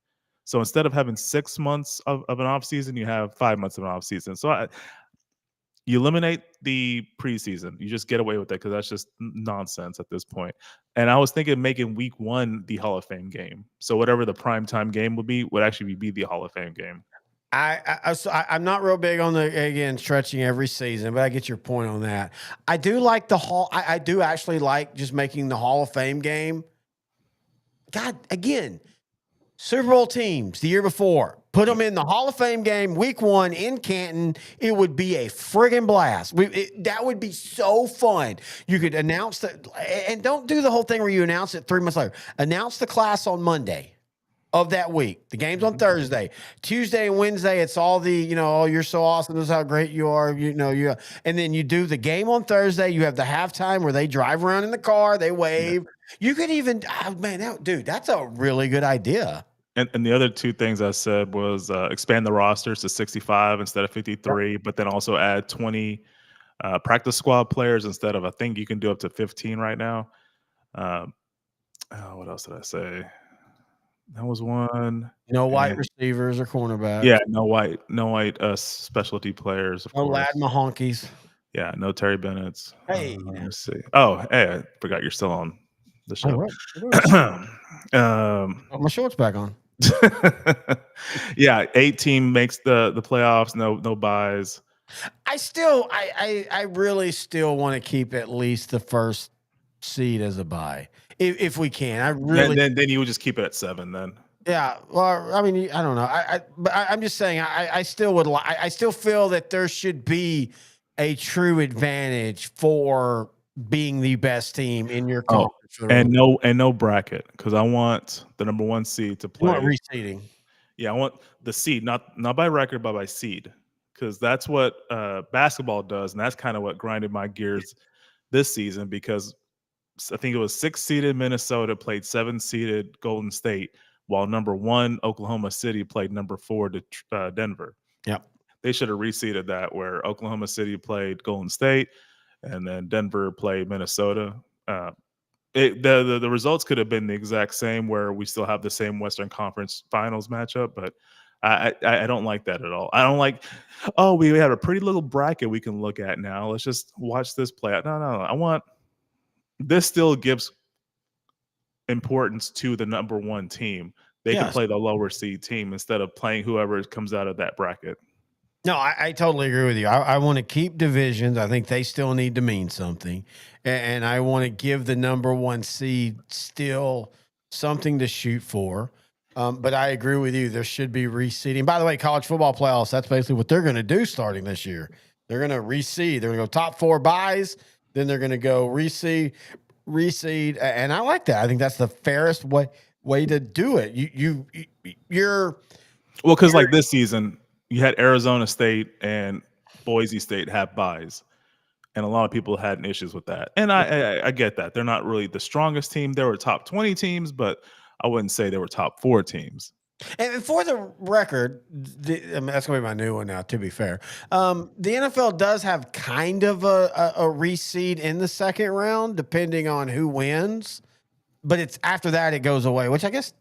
So instead of having 6 months of an off season, you have 5 months of an off season. So you eliminate the preseason. You just get away with that because that's just nonsense at this point. And I was thinking making week 1 the Hall of Fame game. So whatever the primetime game would actually be the Hall of Fame game. I'm not real big on stretching every season, but I get your point on that. I do like I do actually like just making the Hall of Fame game. God, again, Super Bowl teams the year before, put them in the Hall of Fame game, week 1 in Canton. It would be a friggin' blast. That would be so fun. You could announce that, and don't do the whole thing where you announce it 3 months later. Announce the class on Monday of that week. The game's on Thursday. Tuesday and Wednesday, it's all the, oh, you're so awesome. This is how great you are. And then you do the game on Thursday. You have the halftime where they drive around in the car, they wave. You could even, that's a really good idea. And the other 2 things I said was expand the rosters to 65 instead of 53, but then also add 20 practice squad players instead of, I think you can do up to 15 right now. What else did I say? That was one. No white receivers or cornerbacks. Yeah, no white specialty players. No lad mahonkies. Yeah, no Terry Bennett's. Hey, let's see. Oh, hey, I forgot you're still on the show. Right. My shorts back on. Yeah, 8 team makes the playoffs. No buys. I really still want to keep at least the first seed as a bye. if we can. I really, then you would just keep it at 7 then. yeah. Well, I mean, I don't know. But I'm just saying. I still would. I still feel that there should be a true advantage for being the best team in your Oh, conference. For the and regular- no bracket, because I want the number 1 seed to you want play. reseeding. Yeah, I want the seed, not by record, but by seed, because that's what basketball does, and that's kind of what grinded my gears this season. Because I think it was 6 seeded Minnesota played 7 seeded Golden State, while number 1 Oklahoma City played number 4 Denver. Yep. They should have reseeded that, where Oklahoma City played Golden State, and then Denver played Minnesota. The results could have been the exact same, where we still have the same Western Conference Finals matchup, but I don't like that at all. I don't like, oh, we have a pretty little bracket we can look at now. Let's just watch this play out. No. I want this still gives importance to the number 1 team. They can Yes. play the lower seed team instead of playing whoever comes out of that bracket. No, I totally agree with you. I want to keep divisions. I think they still need to mean something. And I want to give the number 1 seed still something to shoot for. But I agree with you. There should be reseeding. By the way, college football playoffs, that's basically what they're going to do starting this year. They're going to reseed. They're going to go top 4 buys. Then they're going to go reseed. And I like that. I think that's the fairest way to do it. You're Well, because like this season, you had Arizona State and Boise State have buys, and a lot of people had issues with that. And I get that. They're not really the strongest team. They were top 20 teams, but I wouldn't say they were top 4 teams. And for the record, I mean, that's going to be my new one now, to be fair. The NFL does have kind of a reseed in the second round, depending on who wins. But it's after that, it goes away, which I guess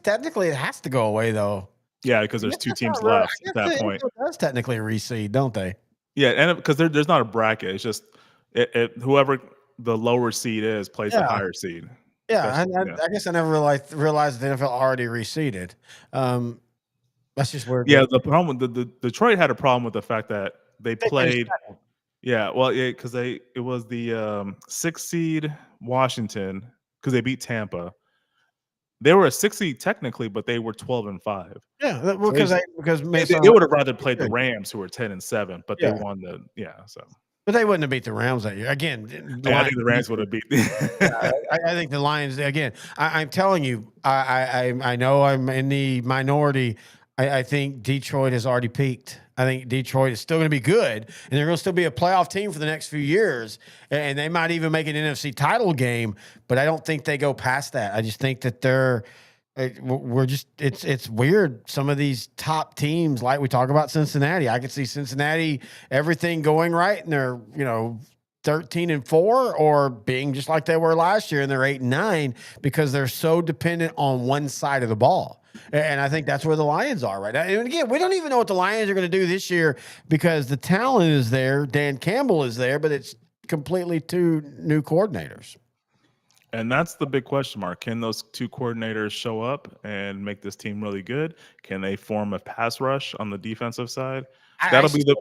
technically it has to go away, though. Yeah, because there's I guess 2 that's teams not right. left I at guess that the point. NFL does technically reseed, don't they? Yeah, and because there's not a bracket. It's just whoever the lower seed is plays the Yeah. higher seed. Yeah, Yeah. I guess I never realized the NFL already reseeded. That's just weird. Yeah, the problem with the Detroit had a problem with the fact that they They finished played. second. Yeah, well, yeah, because it was the 6 seed Washington, because they beat Tampa. They were a 6 seed technically, but they were 12-5. Yeah, So because they would have rather played the Rams, who were 10-7, but Yeah. they won the So but they wouldn't have beat the Rams that year. Again, I think the Rams would have beat. I think the Lions again. I'm telling you, I know I'm in the minority. I think Detroit has already peaked. I think Detroit is still going to be good, and they're going to still be a playoff team for the next few years, and they might even make an NFC title game. But I don't think they go past that. I just think that we're just it's weird. Some of these top teams, like we talk about Cincinnati, I could see Cincinnati everything going right, and they're 13-4, or being just like they were last year and they're 8-9 because they're so dependent on one side of the ball. And I think that's where the Lions are right now. And again, we don't even know what the Lions are going to do this year because the talent is there. Dan Campbell is there, but it's completely 2 new coordinators. And that's the big question mark. Can those 2 coordinators show up and make this team really good? Can they form a pass rush on the defensive side? That'll be the.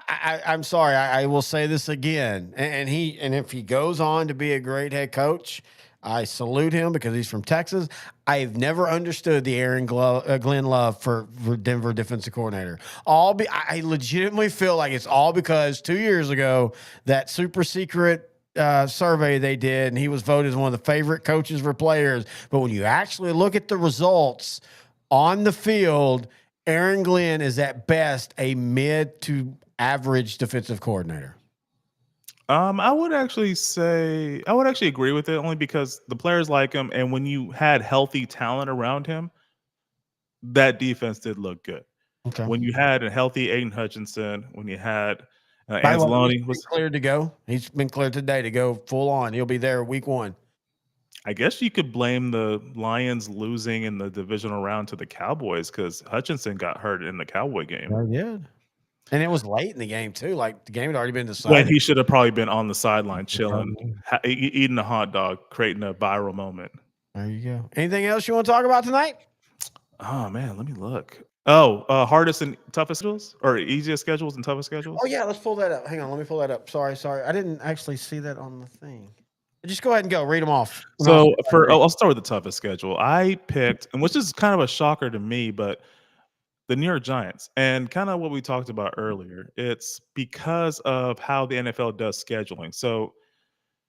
I'm sorry. I will say this again, and if he goes on to be a great head coach, I salute him because he's from Texas. I've never understood the Glenn Love for Denver defensive coordinator. I legitimately feel like it's all because 2 years ago that super secret survey they did, and he was voted as one of the favorite coaches for players. But when you actually look at the results on the field, Aaron Glenn is at best a mid to average defensive coordinator. I would actually agree with it, only because the players like him, and when you had healthy talent around him, that defense did look good. Okay. When you had a healthy Aiden Hutchinson, when you had By the way, Anzalone he's cleared to go. He's been cleared today to go full on. He'll be there week 1. I guess you could blame the Lions losing in the divisional round to the Cowboys because Hutchinson got hurt in the Cowboy game. Oh, yeah. And it was late in the game, too. Like, the game had already been When decided. he should have probably been on the sideline chilling, eating a hot dog, creating a viral moment. There you go. Anything else you want to talk about tonight? Oh, man, let me look. Oh, hardest and toughest schedules, or easiest schedules and toughest schedules? Oh, yeah, let's pull that up. Hang on, let me pull that up. Sorry. I didn't actually see that on the thing. Just go ahead and go. Read them off. So I'll start with the toughest schedule. I picked, and which is kind of a shocker to me, but the New York Giants, and kind of what we talked about earlier. It's because of how the NFL does scheduling. So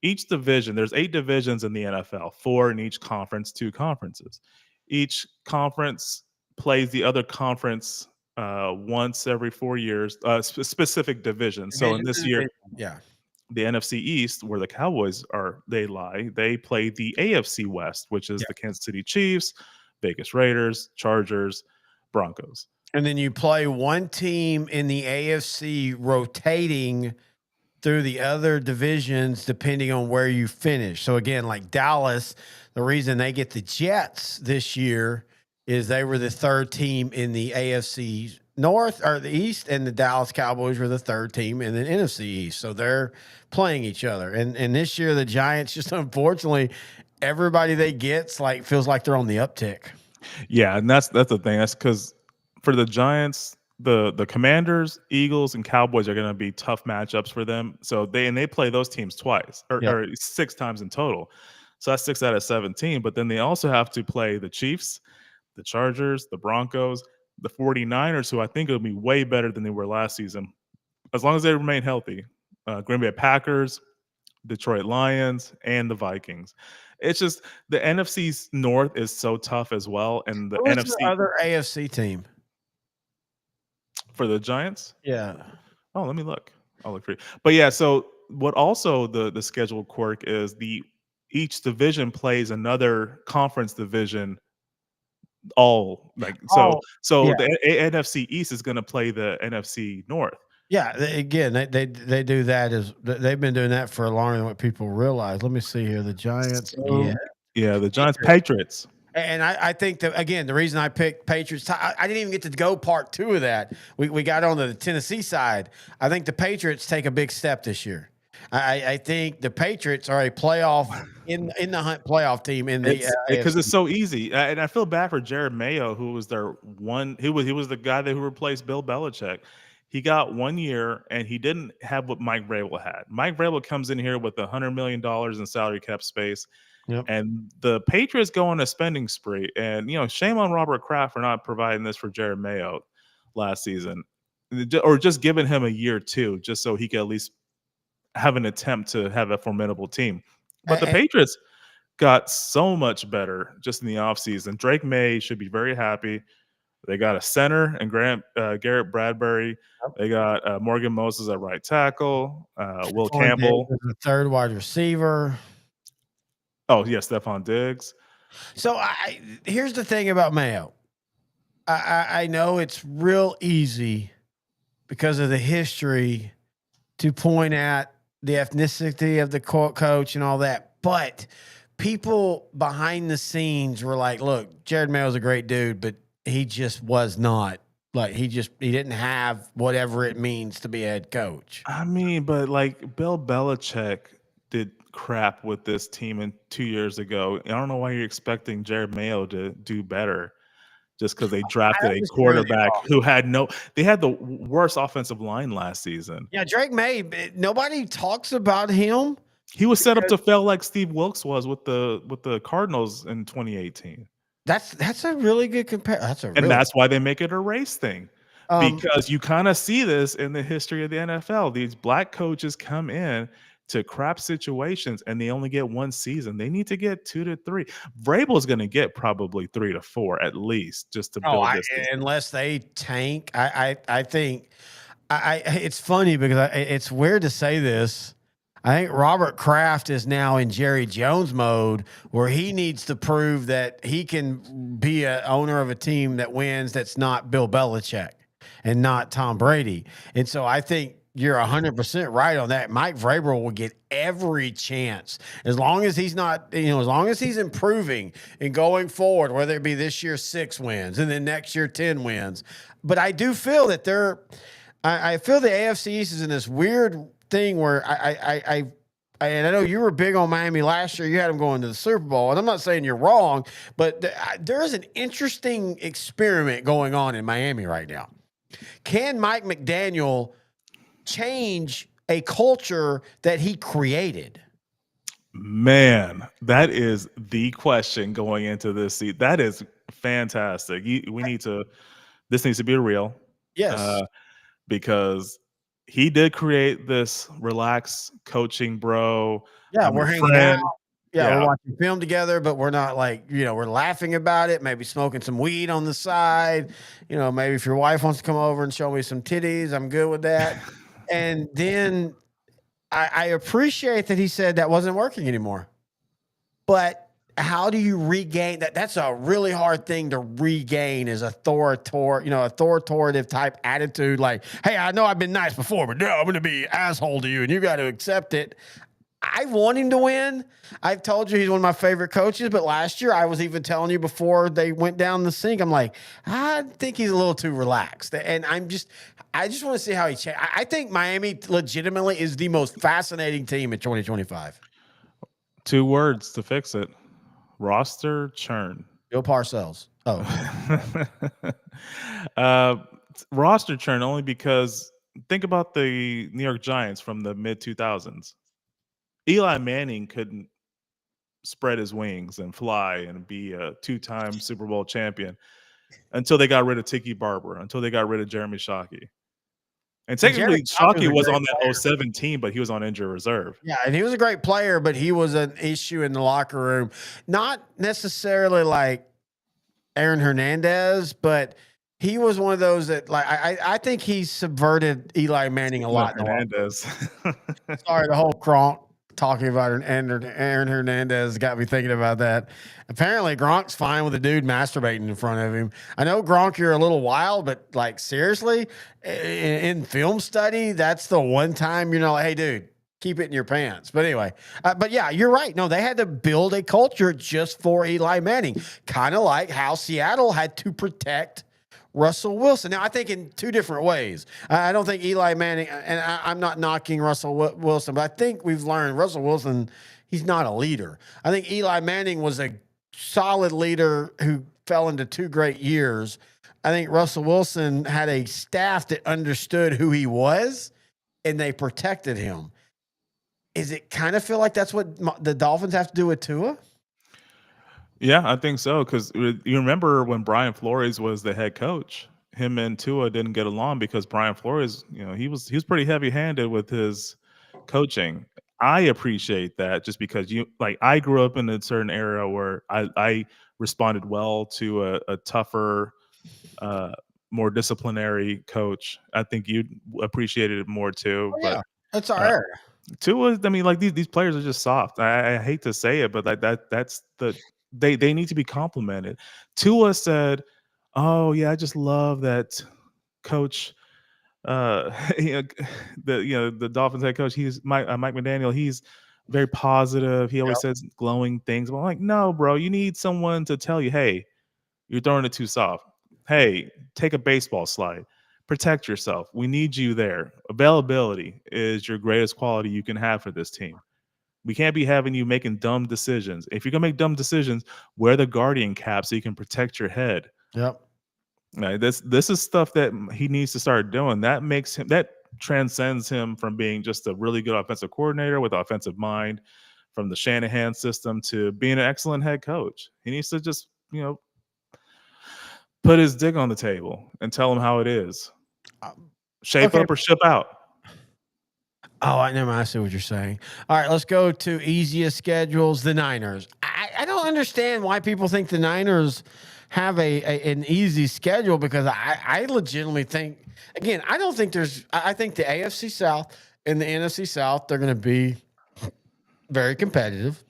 each division, there's 8 divisions in the NFL, 4 in each conference, 2 conferences. Each conference plays the other conference once every 4 years, specific division. So in this year, yeah. the NFC East, where the Cowboys they play the AFC West, which is the Kansas City Chiefs, Vegas Raiders, Chargers, Broncos. And then you play one team in the AFC rotating through the other divisions depending on where you finish. So again, like Dallas, the reason they get the Jets this year is they were the 3rd team in the AFC North or the East, and the Dallas Cowboys were the 3rd team in the NFC East. So they're playing each other. And this year the Giants, just unfortunately, everybody they get feels like they're on the uptick. Yeah, and that's the thing. That's because for the Giants, the Commanders, Eagles, and Cowboys are going to be tough matchups for them. So they play those teams twice or 6 times in total. So that's 6 out of 17. But then they also have to play the Chiefs, the Chargers, the Broncos, the 49ers, who I think will be way better than they were last season, as long as they remain healthy. Green Bay Packers, Detroit Lions, and the Vikings. It's just the NFC North is so tough as well, and the Who was NFC the other AFC team for the Giants. Yeah. Oh, let me look. I'll look for you. But yeah, so what also the schedule quirk is each division plays another conference division. The NFC East is going to play the NFC North. Yeah, they do that they've been doing that for longer than what people realize. Let me see here. The Giants. Yeah, the Giants, Patriots. And I think that, again, the reason I picked Patriots, I didn't even get to go part 2 of that. We got on the Tennessee side. I think the Patriots take a big step this year. I think the Patriots are a playoff in the hunt playoff team in the because it's so easy. And I feel bad for Jared Mayo, who was their one. He was the guy who replaced Bill Belichick. He got 1 year, and he didn't have what Mike Vrabel had. Mike Vrabel comes in here with $100 million in salary cap space. Yep. And the Patriots go on a spending spree. And, shame on Robert Kraft for not providing this for Jared Mayo last season, or just giving him a year too, just so he could at least have an attempt to have a formidable team. But the Patriots got so much better just in the offseason. Drake May should be very happy. They got a center and Garrett Bradbury. They got Morgan Moses at right tackle. Will Campbell, the 3rd wide receiver. Oh, yeah, Stephon Diggs. So here's the thing about Mayo. I know it's real easy because of the history to point at the ethnicity of the coach and all that. But people behind the scenes were like, look, Jared Mayo's a great dude, but he just was not. Like, he didn't have whatever it means to be a head coach. I mean, but like Bill Belichick did crap with this team 2 years ago. I don't know why you're expecting Jared Mayo to do better just because they drafted a quarterback who had they had the worst offensive line last season. Yeah, Drake May, nobody talks about him. He was set up to fail like Steve Wilkes was with the Cardinals in 2018. That's a really good comparison. That's why they make it a race thing. Because you kind of see this in the history of the NFL. These black coaches come in to crap situations and they only get 1 season. They need to get 2 to 3. Vrabel's going to get probably 3 to 4 at least just to build this. Unless they tank. I think it's funny because it's weird to say this. I think Robert Kraft is now in Jerry Jones mode where he needs to prove that he can be an owner of a team that wins that's not Bill Belichick and not Tom Brady. And so I think you're 100% right on that. Mike Vrabel will get every chance as long as he's not, as long as he's improving and going forward, whether it be this year 6 wins and then next year 10 wins. But I do feel that I feel the AFC East is in this weird thing where and I know you were big on Miami last year. You had them going to the Super Bowl, and I'm not saying you're wrong, but there is an interesting experiment going on in Miami right now. Can Mike McDaniel change a culture that he created? Man, that is the question going into this seat. That is fantastic. We need to. This needs to be real, Yes. uh, because he did create this relaxed coaching, bro. Yeah, I'm we're your hanging out. friend. Yeah, we're Yeah, watching film together, but we're not like, we're laughing about it, maybe smoking some weed on the side. Maybe if your wife wants to come over and show me some titties, I'm good with that. And then I appreciate that he said that wasn't working anymore. But how do you regain that? That's a really hard thing to regain is authoritative type attitude. Like, hey, I know I've been nice before, but now I'm going to be asshole to you and you got to accept it. I want him to win. I've told you he's one of my favorite coaches, but last year I was even telling you before they went down the sink, I'm like, I think he's a little too relaxed. And I just want to see how he changes. I think Miami legitimately is the most fascinating team in 2025. 2 words to fix it: roster churn. Bill Parcells. Oh, uh, Roster churn only because think about the New York Giants from the mid 2000s. Eli Manning couldn't spread his wings and fly and be a 2-time Super Bowl champion until they got rid of Tiki Barber, until they got rid of Jeremy Shockey. And and Jeremy technically, Shockey Shockey was a was great on that player. '07 team, but he was on injured reserve. Yeah, and he was a great player, but he was an issue in the locker room. Not necessarily like Aaron Hernandez, but he was one of those that I think he subverted Eli Manning a Speaking of lot in the locker room. Hernandez. Sorry, the whole Gronk talking about Aaron Hernandez got me thinking about that. Apparently, Gronk's fine with a dude masturbating in front of him. I know, Gronk, you're a little wild, but like seriously, in film study, that's the one time you're not like, hey, dude, keep it in your pants. But anyway, but yeah, you're right. No, they had to build a culture just for Eli Manning, kind of like how Seattle had to protect Russell Wilson. Now, I think in 2 different ways. I don't think Eli Manning, and I'm not knocking Russell Wilson, but I think we've learned Russell Wilson, he's not a leader. I think Eli Manning was a solid leader who fell into 2 great years. I think Russell Wilson had a staff that understood who he was and they protected him. Is it kind of feel like that's what the Dolphins have to do with Tua? Yeah, I think so. Because you remember when Brian Flores was the head coach, him and Tua didn't get along because Brian Flores, he was pretty heavy handed with his coaching. I appreciate that just because I grew up in a certain era where I responded well to a tougher, uh, more disciplinary coach. I think you'd appreciated it more too. Oh, But yeah, that's our uh, era. Tua, I mean, like these players are just soft. I hate to say it, but like that's they need to be complimented. Tua said, "Oh yeah, I just love that coach." You know, the Dolphins head coach. He's Mike McDaniel. He's very positive. He always says glowing things. But I'm like, no, bro, you need someone to tell you, hey, you're throwing it too soft. Hey, take a baseball slide. Protect yourself. We need you there. Availability is your greatest quality you can have for this team. We can't be having you making dumb decisions. If you're gonna make dumb decisions, wear the guardian cap so you can protect your head. Yep. This is stuff that he needs to start doing. That transcends him from being just a really good offensive coordinator with offensive mind, from the Shanahan system to being an excellent head coach. He needs to just put his dick on the table and tell him how it is. Shape Okay. up or ship out. Oh, I never. I see what you're saying. All right, let's go to easiest schedules. The Niners. I don't understand why people think the Niners have an easy schedule because I legitimately think. Again, I don't think there's. I think the AFC South and the NFC South they're going to be very competitive.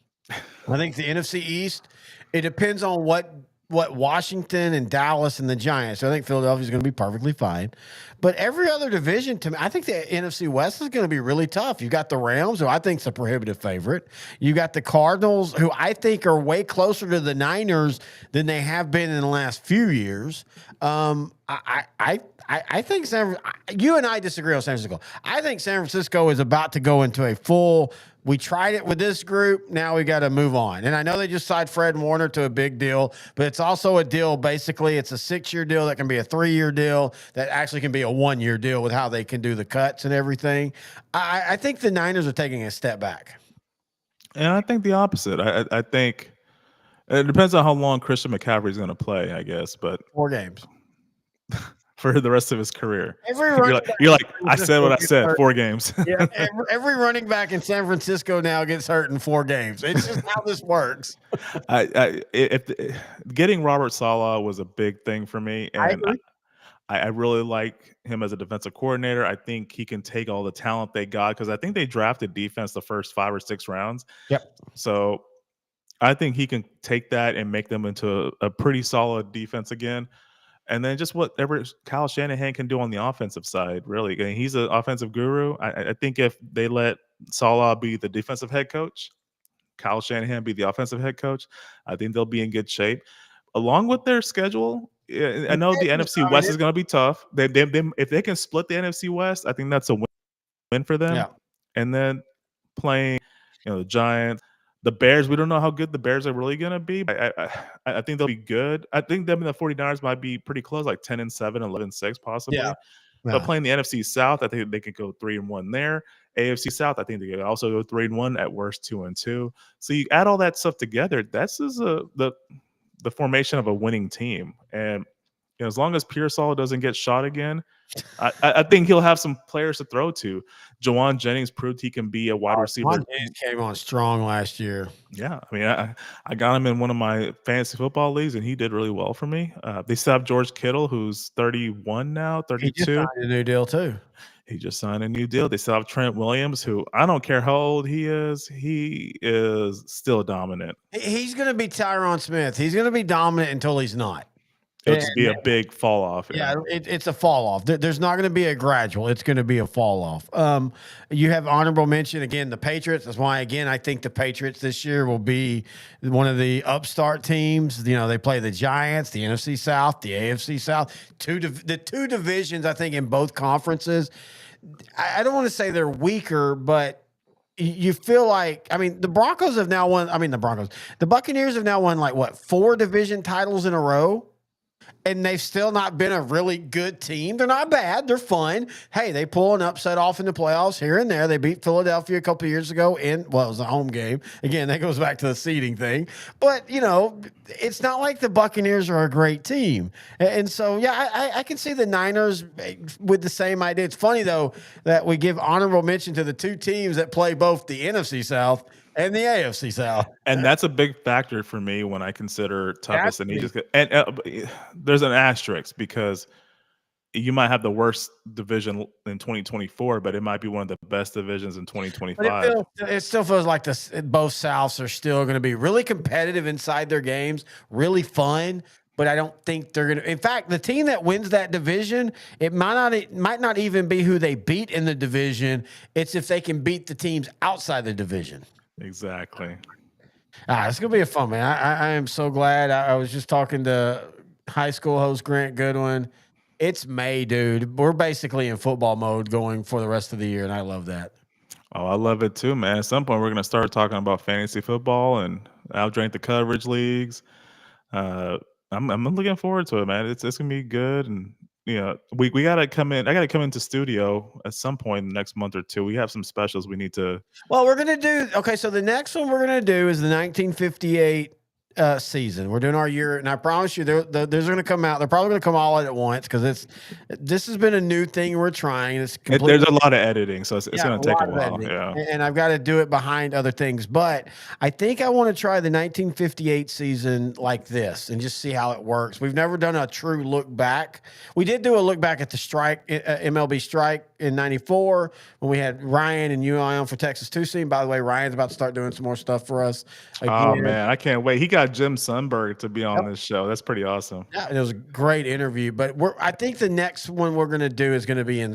I think the NFC East. It depends on what Washington and Dallas and the Giants. I think Philadelphia is going to be perfectly fine. But every other division, to me, I think the NFC West is going to be really tough. You've got the Rams, who I think is a prohibitive favorite. You got the Cardinals, who I think are way closer to the Niners than they have been in the last few years. I think you and I disagree on San Francisco. I think San Francisco is about to go into a full. We tried it with this group. Now we got to move on. And I know they just signed Fred Warner to a big deal, but it's also a deal. Basically, it's a 6-year deal that can be a 3-year deal that actually can be a 1-year deal with how they can do the cuts and everything. I think the Niners are taking a step back. And I think the opposite. I think it depends on how long Christian McCaffrey is going to play, I guess. But 4 games. for the rest of his career, Every you're running like, back you're in like, San I said what Francisco I gets said. hurt. 4 games. Yeah, every running back in San Francisco now gets hurt in 4 games. It's just how this works. If getting Robert Saleh was a big thing for me, I and agree. I really like him as a defensive coordinator. I think he can take all the talent they got because I think they drafted defense the first 5 or 6 rounds. Yep. So I think he can take that and make them into a pretty solid defense again. And then just whatever Kyle Shanahan can do on the offensive side, really. I mean, he's an offensive guru. I think if they let Saleh be the defensive head coach, Kyle Shanahan be the offensive head coach, I think they'll be in good shape. Along with their schedule, I know the NFC West is going to be tough. If they can split the NFC West, I think that's a win for them. Yeah. And then playing, the Giants, the Bears. We don't know how good the Bears are really going to be. But I think they'll be good. I think them and the 49ers might be pretty close, like 10-7, 11-6 possibly. Yeah. But playing the NFC South, I think they could go 3-1 there. AFC South, I think they could also go 3-1 at worst, 2-2. So you add all that stuff together. That's the formation of a winning team. And as long as Pearsall doesn't get shot again, I think he'll have some players to throw to. Jawan Jennings proved he can be a wide receiver. Jawan Jennings came on strong last year. Yeah, I mean, I got him in one of my fantasy football leagues, and he did really well for me. They still have George Kittle, who's 31 now, 32. He just signed a new deal too. He just signed a new deal. They still have Trent Williams, who I don't care how old he is still dominant. He's going to be Tyron Smith. He's going to be dominant until he's not. It'll just be a big fall off. Yeah, it's a fall off. There's not going to be a gradual. It's going to be a fall off. You have honorable mention again, the Patriots. That's why again I think the Patriots this year will be one of the upstart teams. They play the Giants, the NFC South, the AFC South, the 2 divisions. I think in both conferences. I don't want to say they're weaker, but you feel like, the Broncos have now won. The Buccaneers have now won 4 division titles in a row. And they've still not been a really good team. They're not bad. They're fun. Hey, they pull an upset off in the playoffs here and there. They beat Philadelphia a couple of years ago it was a home game. Again, that goes back to the seeding thing. But, it's not like the Buccaneers are a great team. And so, yeah, I can see the Niners with the same idea. It's funny, though, that we give honorable mention to the 2 teams that play both the NFC South and the AFC South. And that's a big factor for me when I consider toughest. And there's an asterisk because you might have the worst division in 2024, but it might be one of the best divisions in 2025. It still feels like both Souths are still going to be really competitive inside their games, really fun. But I don't think they're going to. In fact, the team that wins that division, it might not even be who they beat in the division. It's if they can beat the teams outside the division. Exactly. It's going to be a fun, man. I am so glad. I was just talking to high school host Grant Goodwin. It's May, dude. We're basically in football mode going for the rest of the year, and I love that. Oh, I love it too, man. At some point, we're going to start talking about fantasy football and outrank the coverage leagues. I'm looking forward to it, man. It's going to be good, and we got to come in. I got to come into studio at some point in the next month or 2. We have some specials we need to. Well, we're going to do. Okay, so the next one we're going to do is the 1958 season. We're doing our year, and I promise you, there's going to come out. They're probably going to come all at once because this has been a new thing we're trying. There's a lot of editing, so it's going to take a while. Yeah, and I've got to do it behind other things. But I think I want to try the 1958 season like this and just see how it works. We've never done a true look back. We did do a look back at the strike, MLB strike in '94 when we had Ryan and you on for Texas 2 Scene. By the way, Ryan's about to start doing some more stuff for us. Again. Oh man, I can't wait. He got Jim Sundberg to be on this show. That's pretty awesome. Yeah, it was a great interview. But I think the next one we're going to do is going to be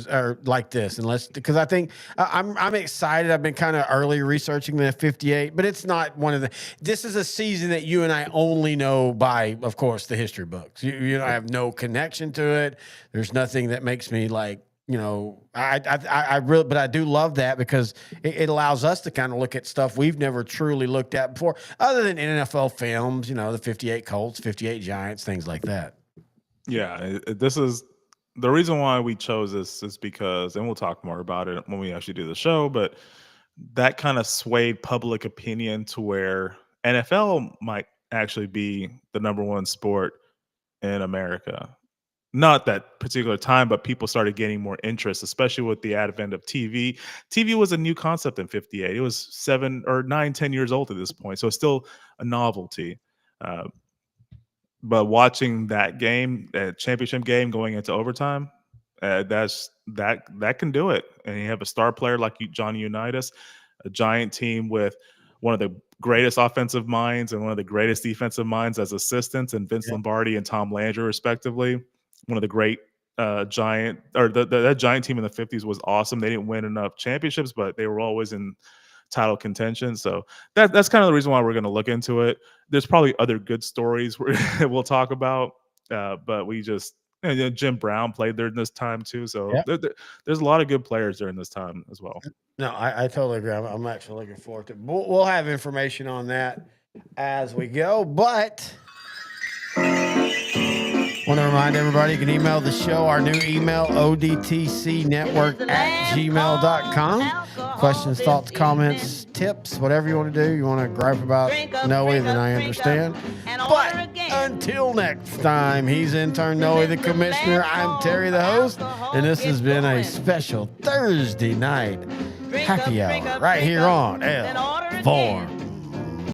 like this, because I think I'm excited. I've been kind of early researching the 58, but it's not one of the. This is a season that you and I only know by, of course, the history books. You I have no connection to it. There's nothing that makes me like. I really, but I do love that because it allows us to kind of look at stuff we've never truly looked at before, other than NFL films, the 58 Colts, 58 Giants, things like that. Yeah, this is the reason why we chose this is because, and we'll talk more about it when we actually do the show, but that kind of swayed public opinion to where NFL might actually be the number one sport in America. Not that particular time, but people started gaining more interest, especially with the advent of TV. TV was a new concept in 58. It was 7 or 9, 10 years old at this point. So it's still a novelty. Uh, but watching that game, that championship game going into overtime, that can do it. And you have a star player like Johnny Unitas, a giant team with one of the greatest offensive minds and one of the greatest defensive minds as assistants, and Vince Lombardi and Tom Landry, respectively. One of the great giant, or that giant team in the 50s was awesome. They didn't win enough championships, but they were always in title contention. So that's kind of the reason why we're going to look into it. There's probably other good stories we'll talk about, but we just, Jim Brown played there in this time too. So there's a lot of good players during this time as well. No, I totally agree. I'm actually looking forward to it. We'll have information on that as we go, but want to remind everybody you can email the show, our new email, odtcnetwork@gmail.com. Questions, thoughts, comments, tips, whatever you want to do. You want to gripe about Noe, then I understand. But until next time, he's intern Noe, the commissioner. I'm Terry, the host, and this has been a special Thursday night happy hour right here on L Form